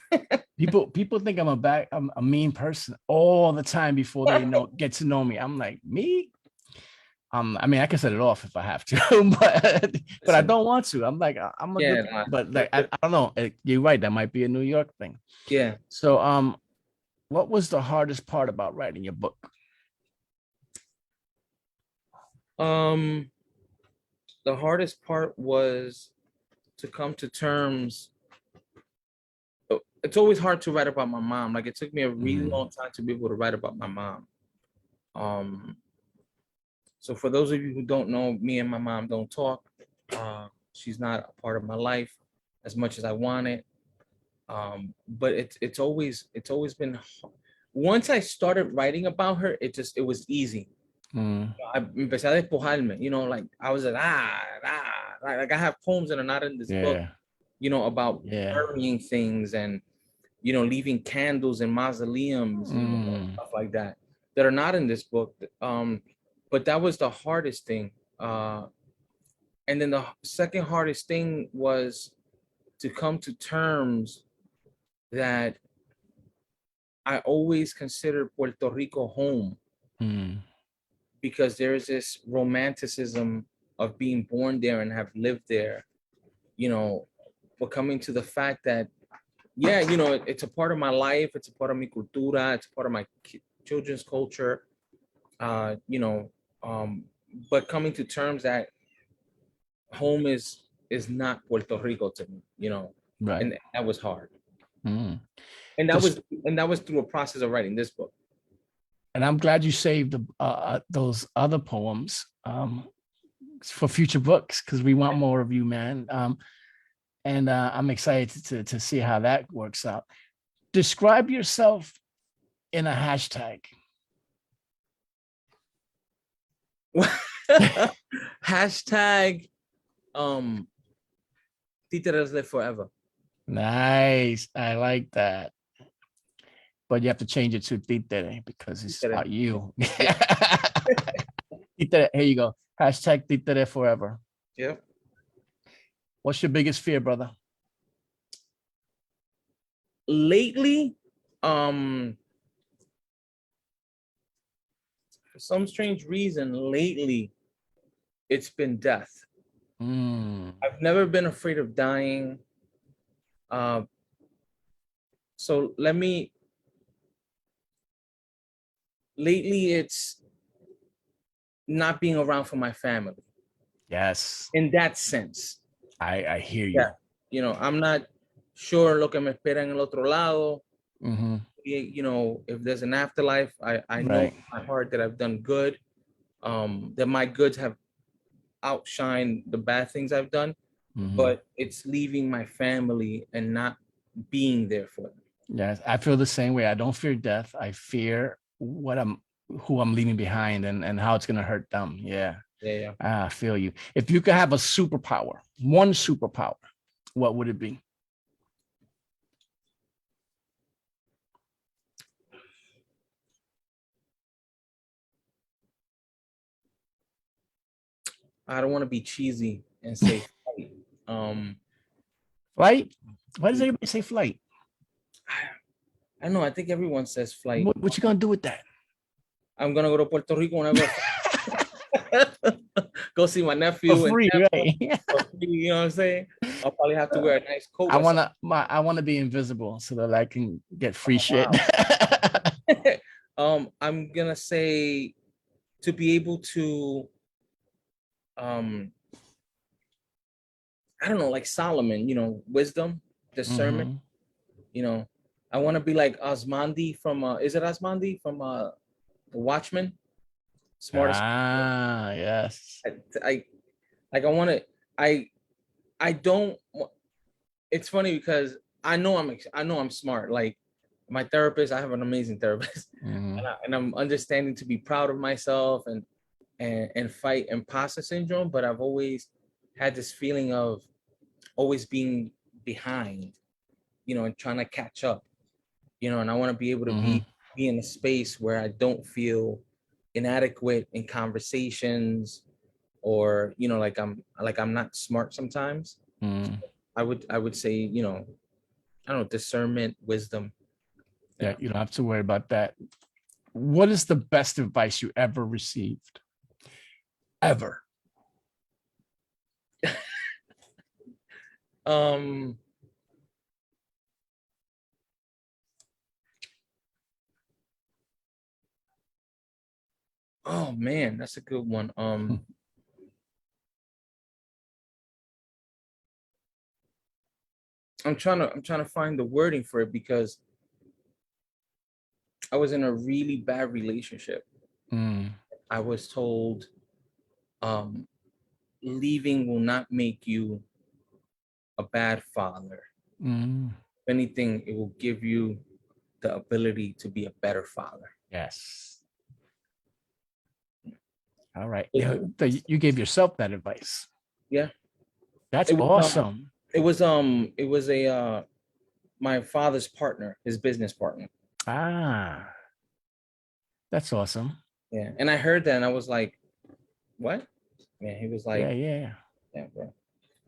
people think I'm a mean person all the time before they get to know me. I'm like, me? I mean, I can set it off if I have to, but I don't want to. I'm like, I'm a good, but like, I don't know. You're right. That might be a New York thing. Yeah. So, what was the hardest part about writing your book? The hardest part was to come to terms. It's always hard to write about my mom. Like it took me a really long time to be able to write about my mom. So for those of you who don't know, me and my mom don't talk. She's not a part of my life as much as I want it. But it's always been. Once I started writing about her, it was easy. I empecé a despojarme, you know, like I was like like I have poems that are not in this book, you know, about burying things and you know leaving candles in mausoleums, you know, stuff like that are not in this book. But that was the hardest thing. And then the second hardest thing was to come to terms that I always considered Puerto Rico home. because there's this romanticism of being born there and have lived there, you know, but coming to the fact that, yeah, you know, it's a part of my life, it's a part of mi cultura, it's a part of my children's culture, you know, but coming to terms that home is not Puerto Rico to me, you know, Right. and that was hard. Mm. And Just- that was through a process of writing this book. And I'm glad you saved those other poems for future books, because we want more of you, man. And I'm excited to see how that works out. Describe yourself in a hashtag. Hashtag Títeres live forever. Nice. I like that. But you have to change it to Títere because it's Títere. about you. Títere, here you go. Hashtag Títere forever. Yep. What's your biggest fear, brother? Lately, for some strange reason, lately, it's been death. I've never been afraid of dying. So lately it's not being around for my family. Yes. In that sense. I hear you. Yeah. You know, I'm not sure lo que me espera en el otro lado. Mm-hmm. You know, if there's an afterlife, I know Right. in my heart that I've done good, that my goods have outshined the bad things I've done, Mm-hmm. but it's leaving my family and not being there for them. Yes, I feel the same way. I don't fear death. I fear who I'm leaving behind and how it's gonna hurt them. Yeah. Yeah. I feel you. If you could have a superpower, one superpower, what would it be? I don't want to be cheesy and say flight. Flight? Why does everybody say flight? I know. I think everyone says flight. What you gonna do with that? I'm gonna go to Puerto Rico when I go. Go see my nephew. For free, and right? for free, you know what I'm saying? I'll probably have to wear a nice coat. I wanna be invisible so that I can get free shit. Wow. I'm gonna say to be able to I don't know, like Solomon, you know, wisdom, discernment. Mhm. You know, I want to be like Osmandi from is it Osmandi from The Watchmen? Smartest. Yes. I like I want to I don't. It's funny because I know I'm smart. Like my therapist, I have an amazing therapist, Mhm. and I'm understanding to be proud of myself and fight imposter syndrome. But I've always had this feeling of always being behind, you know, and trying to catch up, you know. And I want to be able to be in a space where I don't feel inadequate in conversations, or you know, like I'm not smart sometimes. Mhm. I would say, you know, I don't know, discernment, wisdom. Yeah, you don't have to worry about that. What is the best advice you ever received? Ever? Oh man, that's a good one. I'm trying to find the wording for it because I was in a really bad relationship. I was told leaving will not make you a bad father. If anything, it will give you the ability to be a better father. Yes. All right. Yeah, you gave yourself that advice. Yeah. That's It was, awesome. It was a my father's partner, his business partner. That's awesome. Yeah. And I heard that and I was like, what? Yeah, he was like, yeah, bro.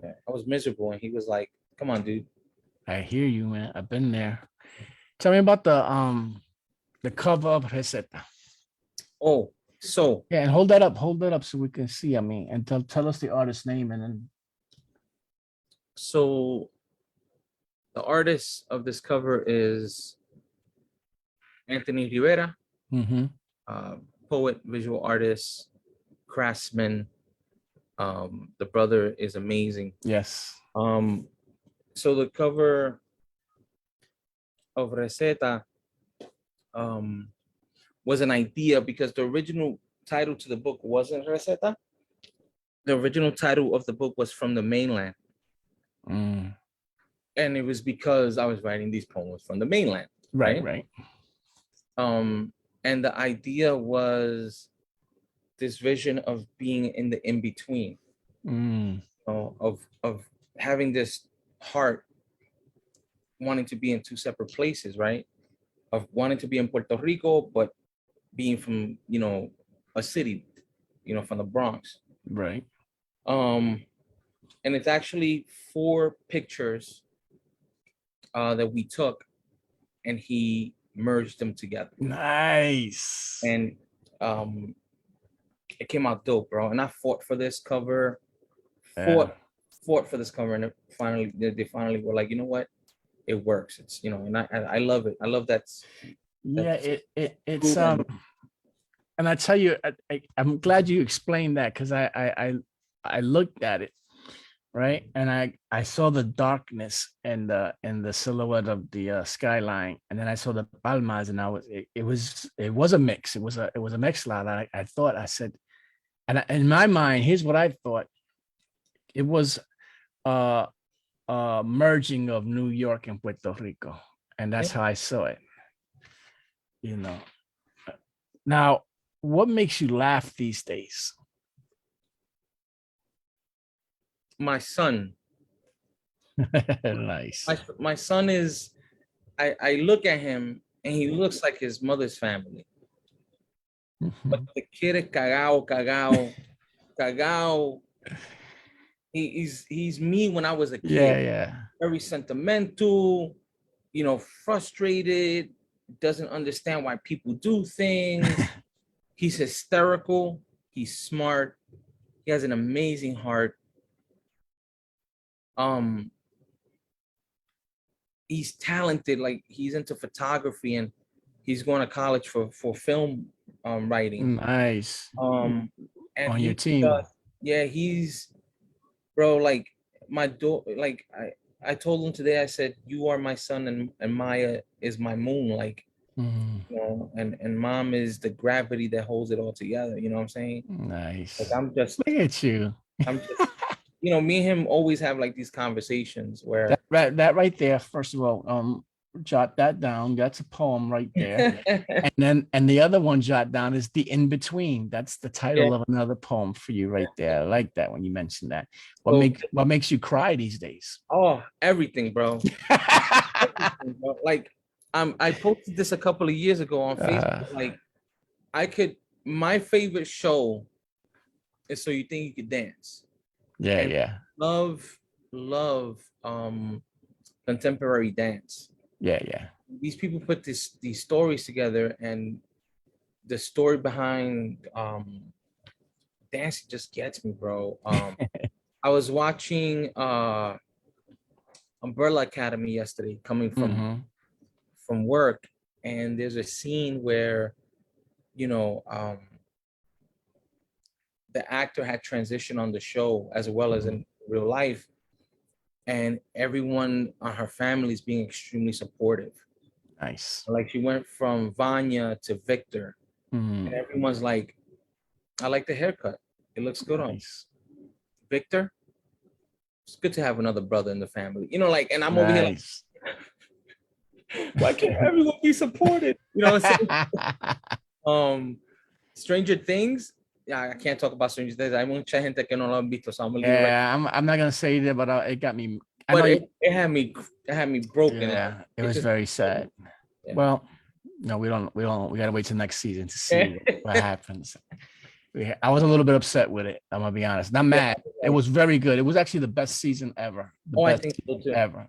Yeah. I was miserable and he was like, come on, dude. I hear you, man. I've been there. Tell me about the cover of Receta. Oh, So Yeah, and hold that up so we can see. I mean, and tell us the artist's name, and then so the artist of this cover is Anthony Rivera, mm-hmm. uh, poet, visual artist, craftsman. The brother is amazing. Yes. So the cover of Receta um, was an idea because the original title to the book wasn't Receta. The original title of the book was From the Mainland. Mm. And it was because I was writing these poems from the mainland. Right. And the idea was this vision of being in the in-between, of having this heart wanting to be in two separate places, right? Of wanting to be in Puerto Rico, but being from, a city, from the Bronx. Right. And it's actually 4 pictures that we took, and he merged them together. Nice. And it came out dope, bro. And I fought for this cover, fought for this cover, and they finally were like, you know what, it works. It's and I love it. I love that. Yeah, it's and I tell you, I'm glad you explained that, because I looked at it, right, and I saw the darkness and the silhouette of the skyline, and then I saw the palmas, and it was a mix. It was a mix lot. I said, and in my mind, here's what I thought. It was a merging of New York and Puerto Rico, and that's how I saw it. Now, what makes you laugh these days? My son. Nice. My son is. I look at him and he looks like his mother's family. But the kid is cagao. He's me when I was a kid. Yeah. Very sentimental, frustrated, doesn't understand why people do things. He's hysterical. He's smart. He has an amazing heart. He's talented. Like, he's into photography, and he's going to college for film writing. Nice. And on your team. He's, bro, like, my like I told him today, I said, you are my sun, and Maya is my moon, like, and mom is the gravity that holds it all together. You know what I'm saying? Nice. Like, I'm just, look at you. I'm just, me and him always have like these conversations where that right there, first of all, jot that down. That's a poem right there. and the other one, jot down, is The In Between. That's the title of another poem for you right there. I like that when you mentioned that. What makes you cry these days? Oh, everything, bro. Everything, bro. Like, I posted this a couple of years ago on Facebook. Like, my favorite show is So You Think You Could Dance. Yeah. Love contemporary dance. Yeah. These people put these stories together, and the story behind dance just gets me, bro. I was watching Umbrella Academy yesterday, coming from work, and there's a scene where the actor had transitioned on the show as well as in real life, and everyone on her family is being extremely supportive. Nice. Like, she went from Vanya to Victor, and everyone's like, I like the haircut. It looks good on Victor. It's good to have another brother in the family. Like, and I'm over here like, why can't everyone be supported? You know what I'm saying? Stranger Things. Yeah, I can't talk about Stranger Things. Hay mucha gente que no lo han visto, so I'm gonna I'm not gonna say that, but it got me. It had me broken. Yeah, it was very sad. Yeah. Well, no, we gotta wait till next season to see what happens. I was a little bit upset with it. I'm gonna be honest. Not mad. It was very good. It was actually the best season ever. I think so too. Ever.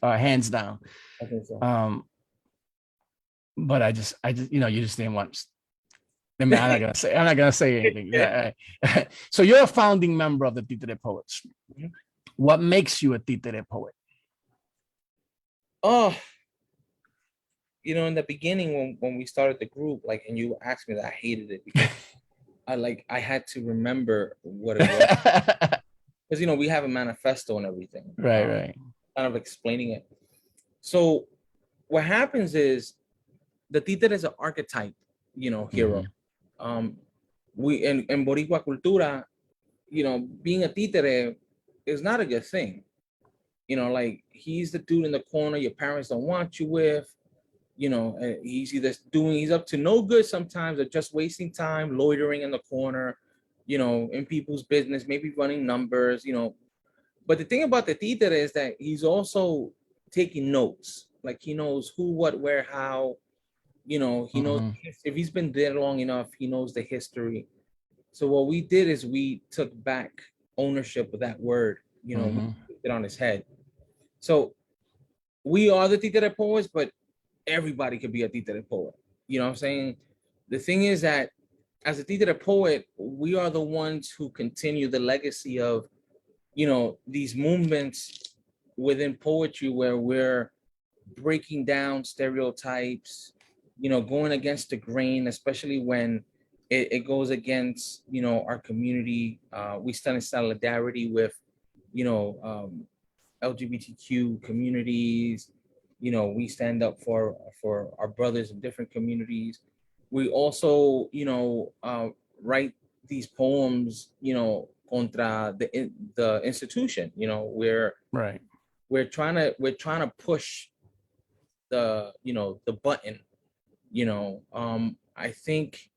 Hands down. I think so. But I just, you just didn't want. I mean, I'm not gonna say anything. Yeah. So you're a founding member of the Títere Poets. Mhm. What makes you a Títere poet? Oh, in the beginning when we started the group, like, and you asked me that, I hated it because I had to remember what it was because we have a manifesto and everything, Right. kind of explaining it. So what happens is the títere is an archetype, hero. Um, we in Boricua cultura, being a títere is not a good thing. Like, he's the dude in the corner your parents don't want you with. He's up to no good sometimes, or just wasting time, loitering in the corner, in people's business, maybe running numbers. But the thing about the títere is that he's also taking notes. Like, he knows who, what, where, how. He knows if he's been there long enough, he knows the history. So what we did is we took back ownership of that word. We put it on his head. So we are the títere poets, but everybody could be a títere poet. You know what I'm saying? The thing is that as a títere poet, we are the ones who continue the legacy of, these movements within poetry where we're breaking down stereotypes, going against the grain, especially when it goes against, our community. We stand in solidarity with, LGBTQ communities. We stand up for our brothers in different communities. We also, write these poems, contra the institution. Right. We're trying to push the button. I think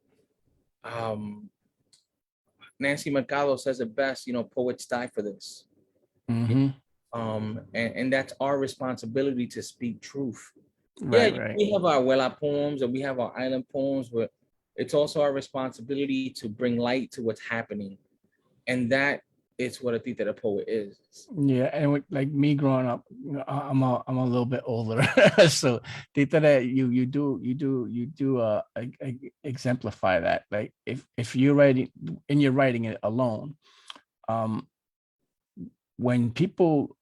Nancy Mercado says it best. Poets die for this. And that's our responsibility to speak truth. Right. We have our Wella poems and we have our island poems, but it's also our responsibility to bring light to what's happening, and that is what a títere poet is. Yeah, and like me growing up, I'm a little bit older, so títere, you do exemplify that. Like, if you're writing and you're writing it alone, when people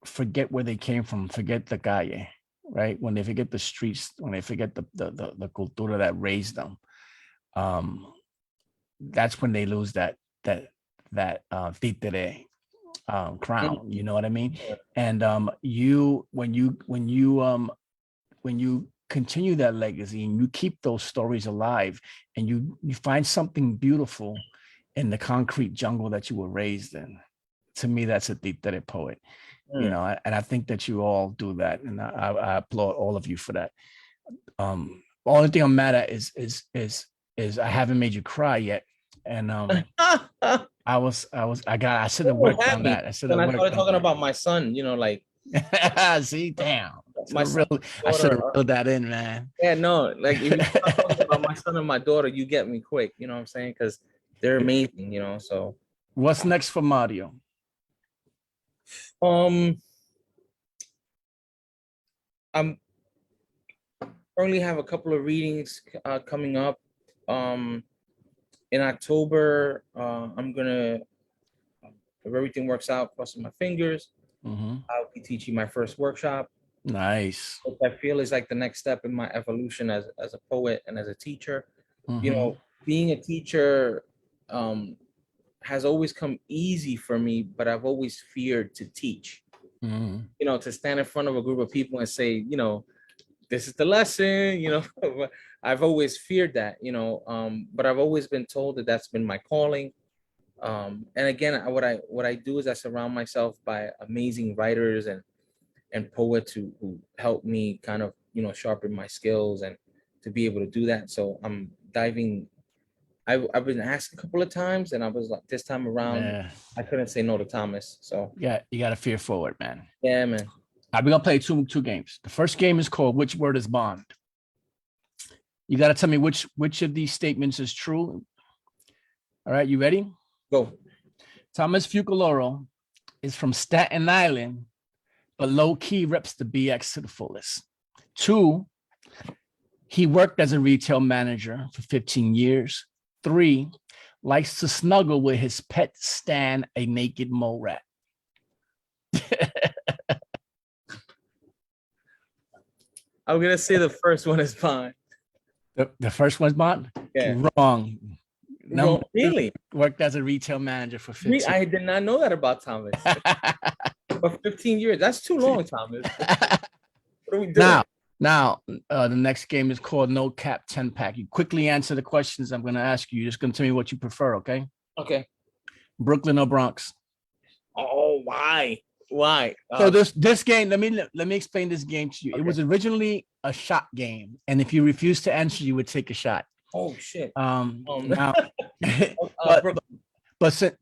forget where they came from, forget the calle, right? When they forget the streets, when they forget the cultura that raised them, that's when they lose that títere crown. You know what I mean? And when you continue that legacy and you keep those stories alive, and you find something beautiful in the concrete jungle that you were raised in, to me, that's a títere poet. And I think that you all do that, and I applaud all of you for that. The only thing I'm mad at is I haven't made you cry yet, and I should have worked on that. I started talking about my son, like see, damn. I should have reeled that in, man. Yeah, no, like, if you start talking about my son and my daughter, you get me quick, you know what I'm saying? Because they're amazing, so. What's next for Mario? I'm currently have a couple of readings coming up. In October, I'm gonna, if everything works out, crossing my fingers, I'll be teaching my first workshop. Nice. Which I feel is like the next step in my evolution as a poet and as a teacher. Being a teacher has always come easy for me, but I've always feared to teach. To stand in front of a group of people and say, this is the lesson, I've always feared that, but I've always been told that that's been my calling. And again, what I do is I surround myself by amazing writers and poets who help me kind of, sharpen my skills and to be able to do that. So I'm diving. I've been asked a couple of times, and I was like, this time around, I couldn't say no to Thomas. So yeah, you got to fear forward, man. Yeah, man. We're gonna play two games. The first game is called "Which Word Is Bond." You got to tell me which of these statements is true. All right, you ready? Go. Thomas Fucaloro is from Staten Island, but low key reps the BX to the fullest. 2, He worked as a retail manager for 15 years. 3, likes to snuggle with his pet Stan, a naked mole rat. I'm gonna say the first one is fine. The first one's Bond? Yeah. Wrong. Number Really? 2, worked as a retail manager for 15 I did not know that about Thomas. For 15 years. That's too long, Thomas. What are we doing? Now, the next game is called No Cap 10 Pack. You quickly answer the questions I'm going to ask you. You're just going to tell me what you prefer, okay? Okay. Brooklyn or Bronx? Oh, why? Why? So this game, let me explain this game to you. Okay. It was originally a shot game, and if you refuse to answer, you would take a shot. Oh shit. Now, Brooklyn. but since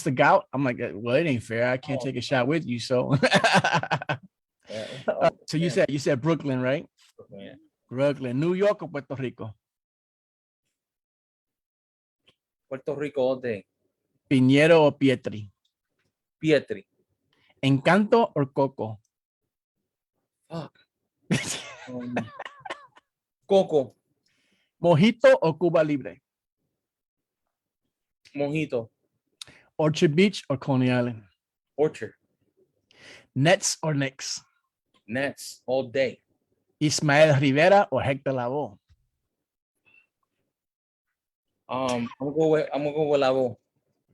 the gout, I'm like, well, it ain't fair. I can't take a shot with you, so. So you said Brooklyn, right? Yeah. Brooklyn, New York or Puerto Rico? Puerto Rico all day. Piñero or Pietri? Pietri. Encanto or Coco? Fuck. Coco. Mojito or Cuba Libre? Mojito. Orchard Beach or Coney Island? Orchard. Nets or Knicks? Nets all day. Ismael Rivera or Hector Lavoe? I'm gonna go with Lavo.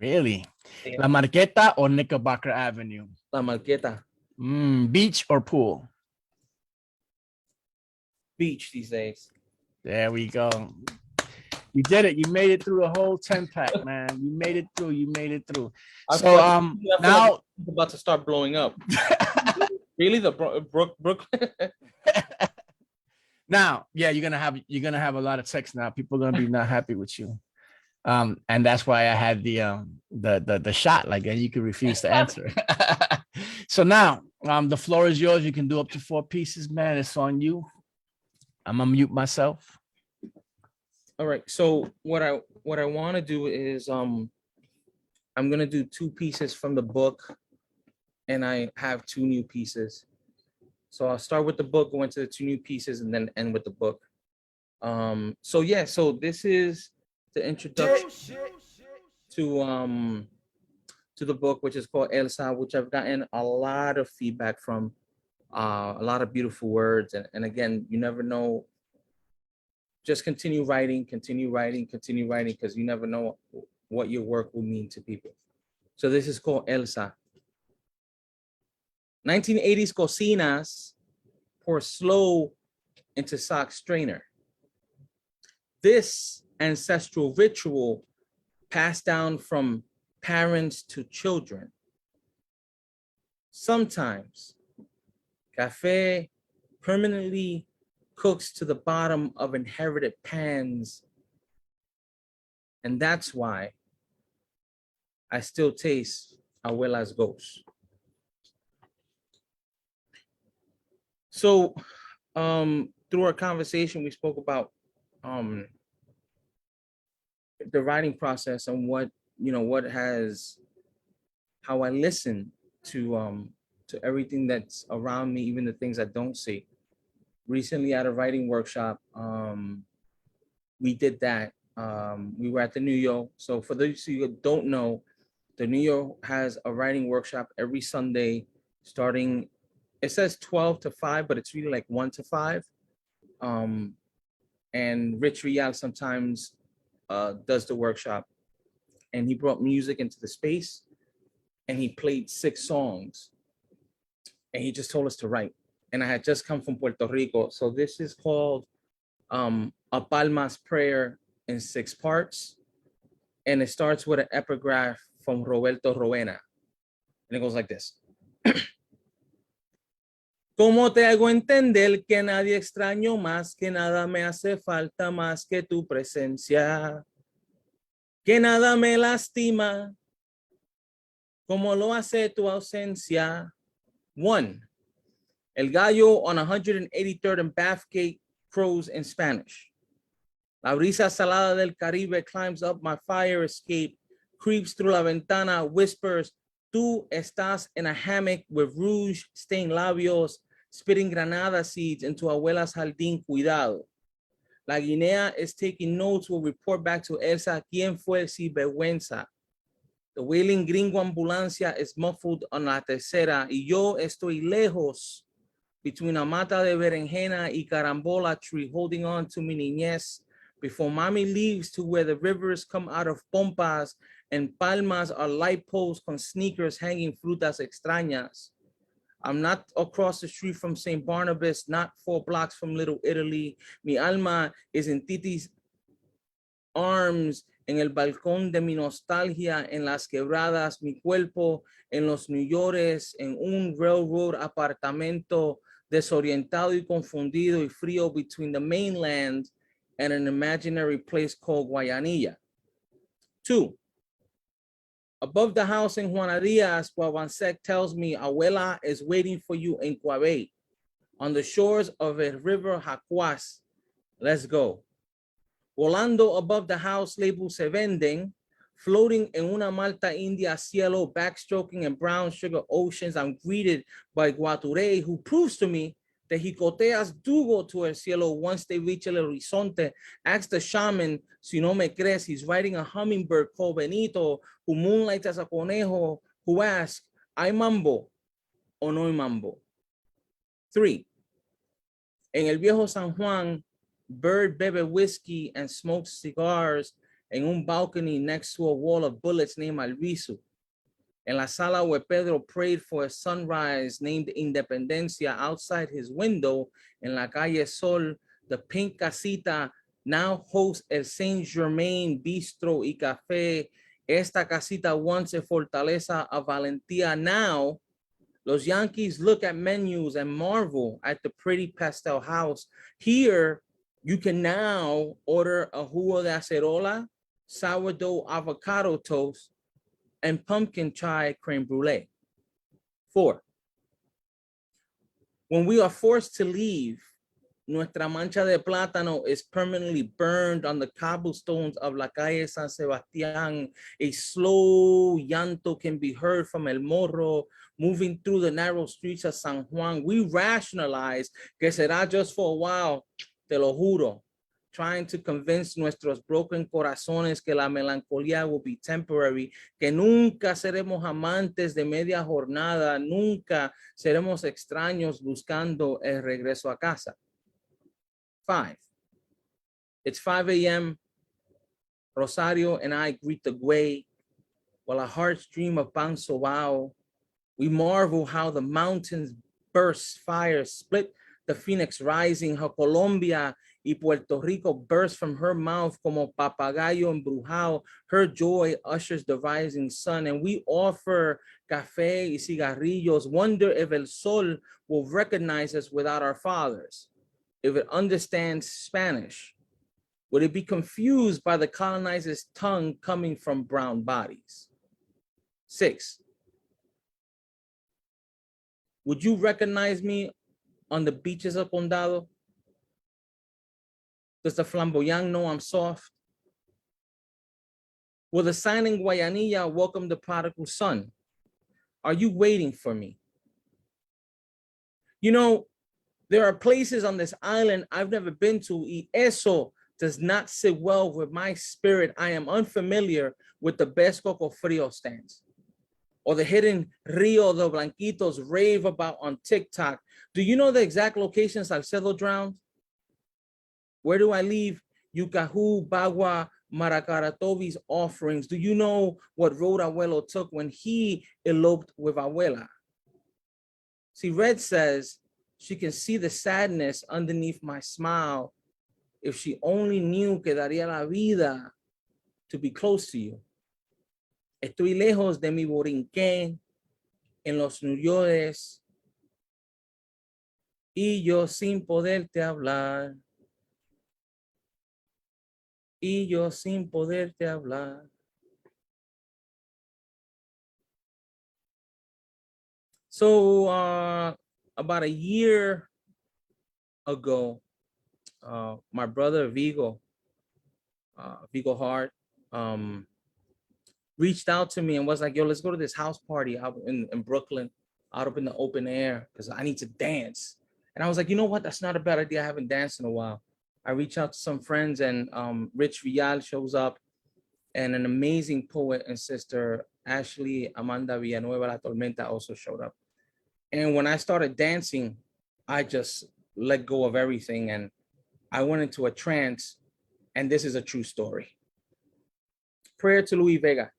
Really? Yeah. La Marqueta or Knickerbocker Avenue? La Marqueta. Beach or pool? Beach these days. There we go. You did it. You made it through a whole 10 pack, man. You made it through. So now like it's about to start blowing up. Really, the Brooklyn. Now, yeah, you're gonna have a lot of texts now. People are gonna be not happy with you. And that's why I had the shot, like, and you can refuse to answer. So now, the floor is yours. You can do up to 4 pieces, man. It's on you. I'm gonna mute myself. All right. So what I want to do is I'm gonna do 2 pieces from the book, and I have 2 new pieces. So I'll start with the book, go into the 2 new pieces, and then end with the book. So yeah, so this is the introduction to the book, which is called Elsa, which I've gotten a lot of feedback from, a lot of beautiful words, and again, you never know. Just continue writing, because you never know what your work will mean to people. So this is called Elsa. 1980s cocinas pour slow into sock strainer. This ancestral ritual passed down from parents to children. Sometimes cafe permanently cooks to the bottom of inherited pans. And that's why I still taste abuela's ghost. So through our conversation, we spoke about the writing process and how I listen to everything that's around me, even the things I don't see. Recently at a writing workshop, we did that. We were at the New York. So for those of you who don't know, the New York has a writing workshop every Sunday starting, it says 12 to 5, but it's really like 1 to 5. And Rich Rial sometimes does the workshop, and he brought music into the space, and he played 6 songs, and he just told us to write. And I had just come from Puerto Rico, so this is called A Palma's Prayer in 6 parts, and it starts with an epigraph from Roberto Roena, and it goes like this. ¿Cómo te hago entender que nadie extraño más, que nada me hace falta más que tu presencia, que nada me lastima, como lo hace tu ausencia? 1. El gallo on 183rd and Bathgate crows in Spanish. La brisa salada del Caribe climbs up my fire escape, creeps through la ventana, whispers, tú estás in a hammock with rouge stained labios, spitting granada seeds into abuela's jardín, cuidado. La guinea is taking notes, will report back to Elsa, ¿quién fue el sinvergüenza? The wailing gringo ambulancia is muffled on la tercera, y yo estoy lejos between a mata de berenjena y carambola tree, holding on to mi niñez before mommy leaves to where the rivers come out of pompas and palmas are light poles con sneakers hanging frutas extrañas. I'm not across the street from St. Barnabas, not 4 blocks from Little Italy. Mi alma is in Titi's arms, en el balcón de mi nostalgia, en las quebradas, mi cuerpo, en los New Yorkers, en un railroad apartamento, desorientado y confundido y frío between the mainland and an imaginary place called Guayanilla. 2. Above the house in Juana Diaz, Guaguansec tells me Abuela is waiting for you in Guabay, on the shores of a river Jacuas. Let's go. Volando above the house labeled Se Venden, floating in una Malta India cielo, backstroking in brown sugar oceans, I'm greeted by Guature, who proves to me that jicoteas do go to el cielo once they reach el horizonte. Ask the shaman, si no me crees, he's riding a hummingbird called Benito, who moonlights as a conejo, who asks, ¿hay mambo o no hay mambo? 3. En el viejo San Juan, bird bebe whiskey and smokes cigars en un balcony next to a wall of bullets named Alviso. En la sala where Pedro prayed for a sunrise named Independencia, outside his window en la calle Sol, the pink casita now hosts el Saint Germain Bistro y Café. Esta casita once a fortaleza of Valentía. Now, los Yankees look at menus and marvel at the pretty pastel house. Here, you can now order a jugo de acerola, sourdough avocado toast, and pumpkin chai creme brulee. 4. When we are forced to leave, nuestra mancha de plátano is permanently burned on the cobblestones of la calle San Sebastián. A slow llanto can be heard from El Morro, moving through the narrow streets of San Juan. We rationalize que será just for a while, te lo juro, trying to convince nuestros broken corazones que la melancolía will be temporary, que nunca seremos amantes de media jornada, nunca seremos extraños buscando el regreso a casa. 5. It's 5 a.m. Rosario and I greet the Guay while our hearts dream of Pan Sobao. We marvel how the mountains burst fire, split the phoenix rising, how Colombia y Puerto Rico burst from her mouth como papagayo embrujado. Her joy ushers the rising sun, and we offer café y cigarrillos. Wonder if El Sol will recognize us without our fathers, if it understands Spanish. Would it be confused by the colonizer's tongue coming from brown bodies? 6. Would you recognize me on the beaches of Condado? Does the flamboyant know I'm soft? Will the sign in Guayanilla welcome the prodigal son? Are you waiting for me? You know, there are places on this island I've never been to, y eso does not sit well with my spirit. I am unfamiliar with the best coco frio stands or the hidden Rio de Blanquitos rave about on TikTok. Do you know the exact locations Salcedo drowned? Where do I leave Yucahu, Bagua, Maracaratovi's offerings? Do you know what road Abuelo took when he eloped with Abuela? See, Red says she can see the sadness underneath my smile. If she only knew que daría la vida to be close to you. Estoy lejos de mi borinquén en los New Yorkers y yo sin poderte hablar. Y yo sin poderte hablar. So about a year ago, my brother Vigo Hart, reached out to me and was like, yo, let's go to this house party out in Brooklyn. out up in the open air because I need to dance. And I was like, you know what? That's not a bad idea. I haven't danced in a while. I reach out to some friends, and Rich Vial shows up, and an amazing poet and sister, Ashley Amanda Villanueva La Tormenta, also showed up. And when I started dancing, I just let go of everything, and I went into a trance. And this is a true story. Prayer to Louis Vega.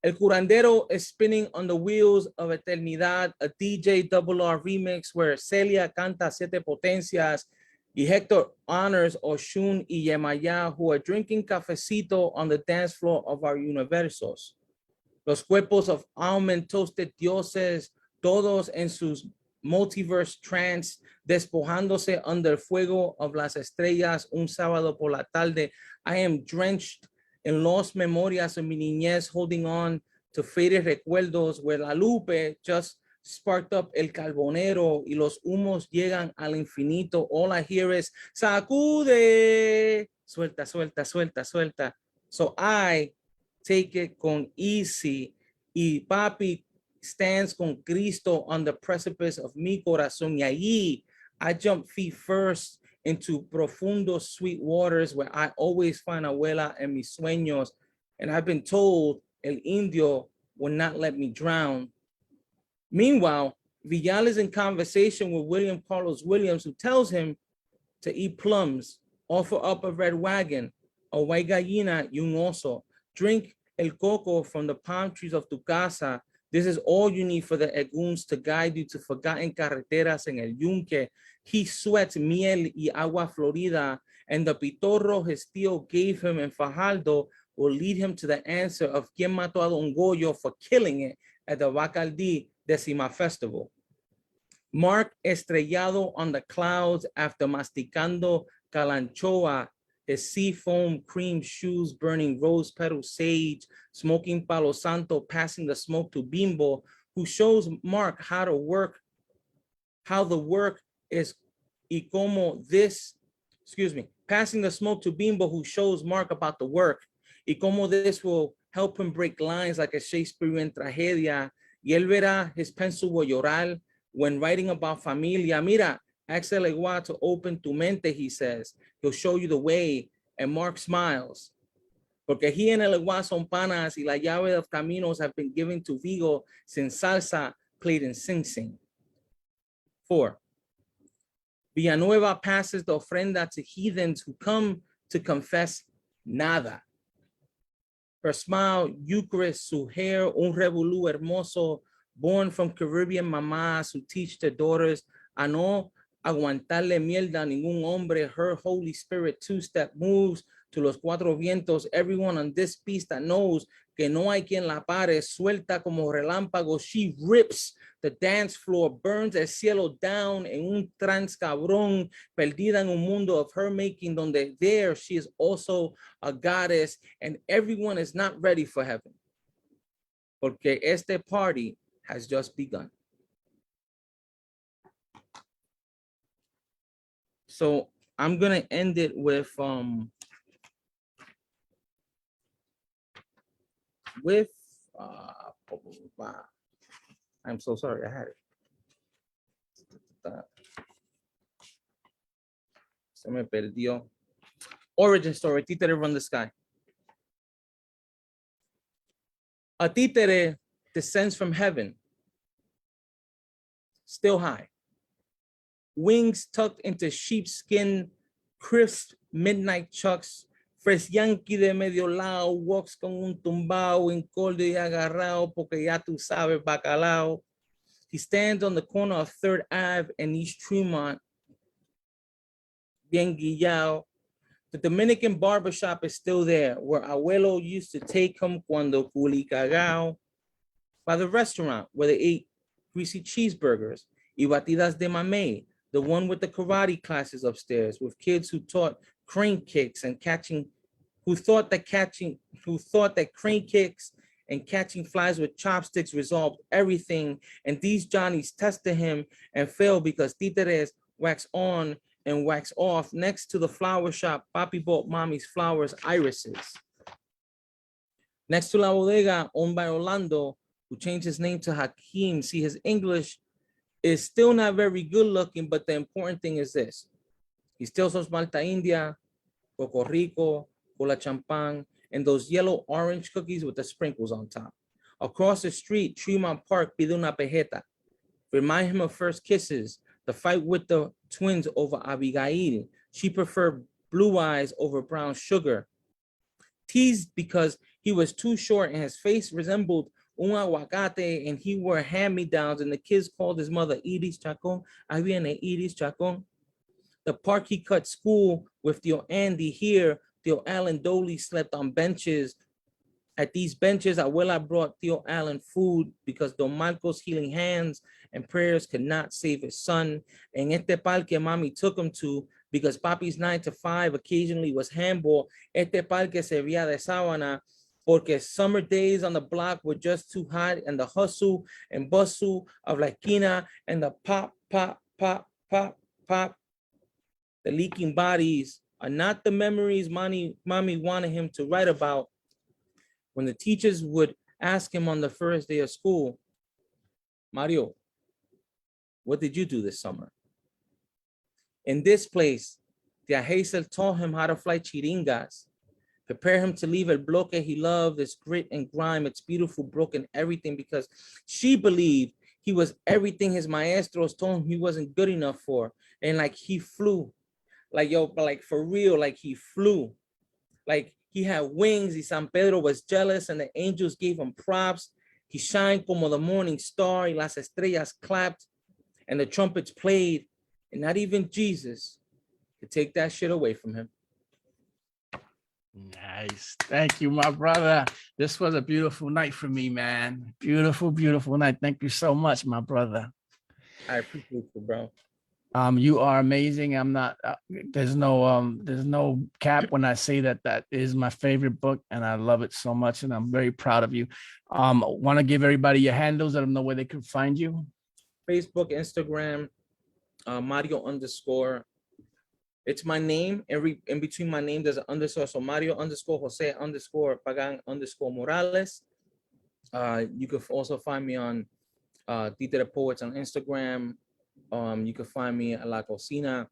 El curandero is spinning on the wheels of eternidad, a DJ Double R remix where Celia canta Siete Potencias y Hector honors Oshun y Yemayá, who are drinking cafecito on the dance floor of our universos. Los cuerpos of almond toasted dioses, todos en sus multiverse trance, despojándose under el fuego of las estrellas un sábado por la tarde. I am drenched in lost memorias of mi niñez, holding on to faded recuerdos where la lupe just sparked up el carbonero y los humos llegan al infinito. All I hear is sacude, suelta, suelta, suelta, suelta. So I take it con easy, y papi stands con Cristo on the precipice of mi corazón. Y allí I jump feet first into profundo sweet waters where I always find abuela en mis sueños. And I've been told el indio will not let me drown. Meanwhile, Villal is in conversation with William Carlos Williams, who tells him to eat plums, offer up a red wagon, a white gallina y un oso, drink el coco from the palm trees of tu casa. This is all you need for the eguns to guide you to forgotten carreteras en el yunque. He sweats miel y agua florida, and the pitorro his tío gave him in Fajardo will lead him to the answer of quien mató a Don Goyo for killing it at the Bacardí Decima Festival. Mark estrellado on the clouds after masticando calanchoa, his seafoam cream shoes burning rose petal sage, smoking Palo Santo, passing the smoke to Bimbo, who shows Mark how the work is, y como this, passing the smoke to Bimbo, who shows Mark about the work, y como this will help him break lines like a Shakespearean tragedia, y él verá his pencil will llorar when writing about familia. Mira, ask el igual to open tu mente, he says. He'll show you the way, and Mark smiles. Porque he and el igual son panas, y la llave of caminos have been given to Vigo since salsa played in Sing Sing. 4. Villanueva passes the ofrenda to heathens who come to confess nada. Her smile, Eucharist, su hair, un revolú hermoso, born from Caribbean mamás who teach their daughters a no aguantarle mierda a ningún hombre. Her Holy Spirit two-step moves to los cuatro vientos. Everyone on this piece that knows que no hay quien la pare, suelta como relámpago. She rips the dance floor, burns el cielo down en un trance cabrón, perdida en un mundo of her making, donde there she is also a goddess, and everyone is not ready for heaven. Porque este party has just begun. So I'm gonna end it with I'm so sorry, I had it. Se me perdió. Origin story, títere from the sky. A títere descends from heaven, still high. Wings tucked into sheepskin, crisp midnight chucks. Fresh Yankee de medio lado walks con un tumbao, encolde y agarrao, porque ya tú sabes bacalao. He stands on the corner of 3rd Ave and East Tremont, bien guillao. The Dominican barbershop is still there, where abuelo used to take him cuando culicagao. By the restaurant where they ate greasy cheeseburgers, y batidas de mamey, the one with the karate classes upstairs, with kids who taught crane kicks and who thought that crane kicks and catching flies with chopsticks resolved everything. And these Johnnies tested him and failed because títeres wax on and wax off. Next to the flower shop, Papi bought mommy's flowers, irises. Next to La Bodega, owned by Orlando, who changed his name to Hakeem. See, his English is still not very good looking, but the important thing is this. He still sells Malta India, Coco Rico, Cola Champagne, and those yellow orange cookies with the sprinkles on top. Across the street, Tremont Park, Pide una pejeta. Remind him of first kisses, the fight with the twins over Abigail. She preferred blue eyes over brown sugar. Teased because he was too short and his face resembled un aguacate and he wore hand-me-downs and the kids called his mother Iris Chacon. Ahí viene Iris Chacon. The park he cut school with Tio Andy here. Tio Alan Doley slept on benches. At these benches, Abuela brought Tio Alan food because Don Marcos' healing hands and prayers could not save his son. En este parque Mami took him to because Papi's 9 to 5 occasionally was handball. Este parque servía de sábana porque summer days on the block were just too hot and the hustle and bustle of La Esquina and the pop, pop, pop, pop, pop. The leaking bodies are not the memories Mommy wanted him to write about. When the teachers would ask him on the first day of school, Mario, what did you do this summer? In this place, Tia Hazel taught him how to fly chiringas, prepare him to leave El Bloque he loved, its grit and grime, its beautiful broken everything, because she believed he was everything his maestros told him he wasn't good enough for. And like he flew, like yo, like for real, like he flew. Like he had wings, and San Pedro was jealous, and the angels gave him props. He shined como the morning star, y las estrellas clapped, and the trumpets played, and not even Jesus could take that shit away from him. Nice. Thank you, my brother. This was a beautiful night for me, man. Beautiful, beautiful night. Thank you so much, my brother. I appreciate you, bro. You are amazing. I'm not, there's no cap when I say that is my favorite book and I love it so much and I'm very proud of you. Want to give everybody your handles, let them know where they can find you. Facebook, Instagram, Mario _ it's my name. In between my name, there's an underscore. So Mario _ Jose _ Pagan _ Morales. You can also find me on Títere Poets on Instagram. You can find me at La Cocina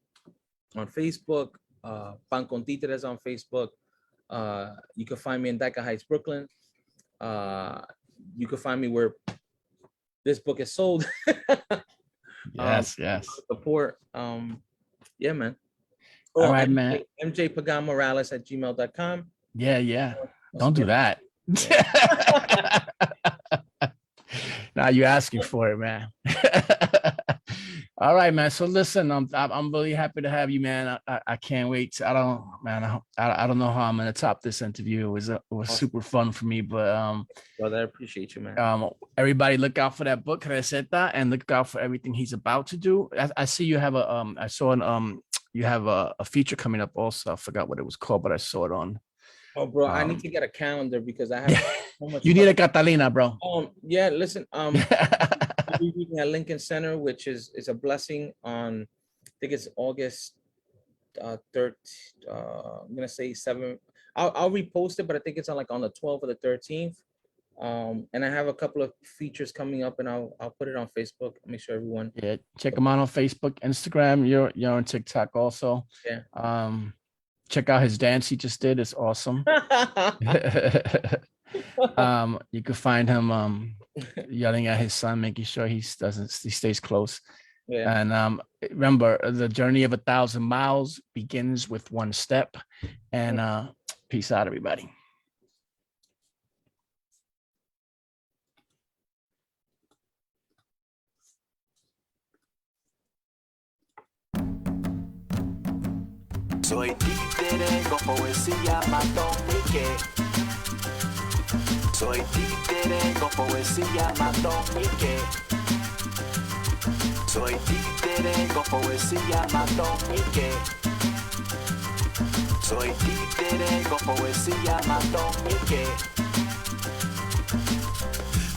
on Facebook, Pan con Títeres on Facebook. You can find me in Dyker Heights, Brooklyn. You can find me where this book is sold. Yes. Support. Yeah, man. All right, man. MJ Pagan Morales at gmail.com. Yeah. Don't do that. Now you're asking for it, man. All right, man. So listen, I'm really happy to have you, man. I can't wait. I don't know how I'm gonna top this interview. It was super fun for me, but brother, I appreciate you, man. Everybody look out for that book, Receta, and look out for everything he's about to do. I see you have I saw you have a feature coming up also. I forgot what it was called, but I saw it on. Oh, bro, I need to get a calendar because I have so much. You need a Catalina, bro. Yeah, listen. Reading at Lincoln Center, which is a blessing on, I think it's August 3rd. I'm gonna say 7. I'll repost it, but I think it's on the 12th or the 13th. And I have a couple of features coming up, and I'll put it on Facebook. Make sure everyone. Yeah, check them out on Facebook, Instagram. You're on TikTok also. Yeah. Check out his dance he just did. It's awesome. You can find him yelling at his son, making sure he stays close. Yeah. And remember, the journey of 1,000 miles begins with one step. And peace out, everybody. Soy títere con poesía matómique. Soy títere con poesía matómique. Soy títere con poesía matómique. Soy títere con poesía matómique.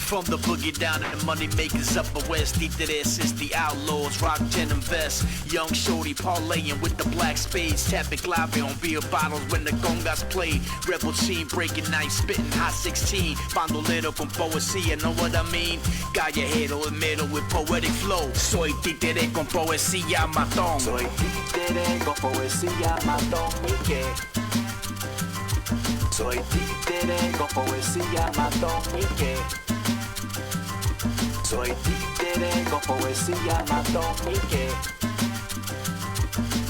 From the boogie down to the money makers upper west, títeres is the outlaws, rock denim vests. Young shorty parlaying with the black spades, tapping clave on beer bottles when the congas play. Rebel team breaking night, spitting hot 16. Bandolero con poesía, know what I mean? Callejero en medio with poetic flow. Soy títere con poesía matón. Soy títere con poesía matón y que. Soy títere con poesía matón y que. Soy títere con poesía matón y que.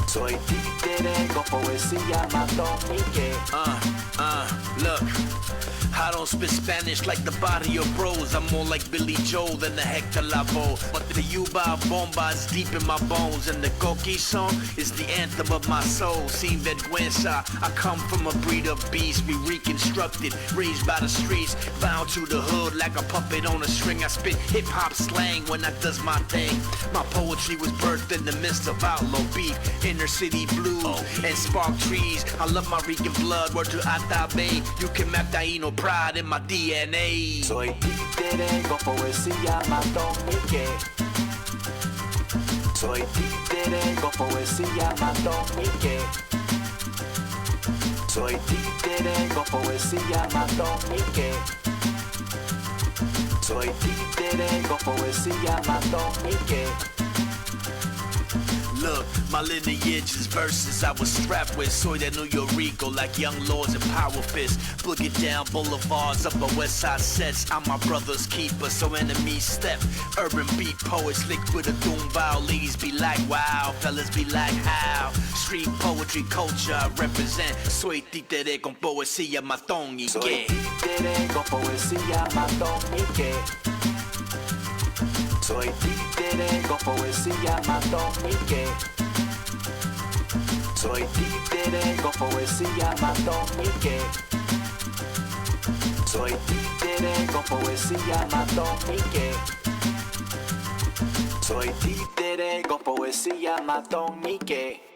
Soy títere con poesía matón y que. Look, I don't spit Spanish like the body of bros. I'm more like Billy Joel than the Hector Lavoe. But the Yuba Bomba is deep in my bones, and the Coqui song is the anthem of my soul. Sin vergüenza, I come from a breed of beasts. We reconstructed, raised by the streets, bound to the hood like a puppet on a string. I spit hip-hop slang when I does my thing. My poetry was birthed in the midst of outlaw beef, inner city blues, and spark trees. I love my Rican blood, word to Atabe. You can map Taino pride in my DNA. Soy títere con poesía matón y que. Soy títere con poesía matón y que. Soy títere con poesía matón y que. Soy títere con poesía matón y que. Look, my lineage is verses I was strapped with. Soy de New York like young lords and power fists. Boogie down boulevards, upper west side sets. I'm my brother's keeper, so enemies step. Urban beat poets, slick with a doom bow. Ladies be like, wow, fellas be like, how? Street poetry culture I represent. Soy títere con poesía matón y Soy que. títere con poesía matón y que. Soy títere con poesía matón y que. Soy títere con poesía matón y que. Soy títere con poesía matón y que. Soy títere con poesía matón y que.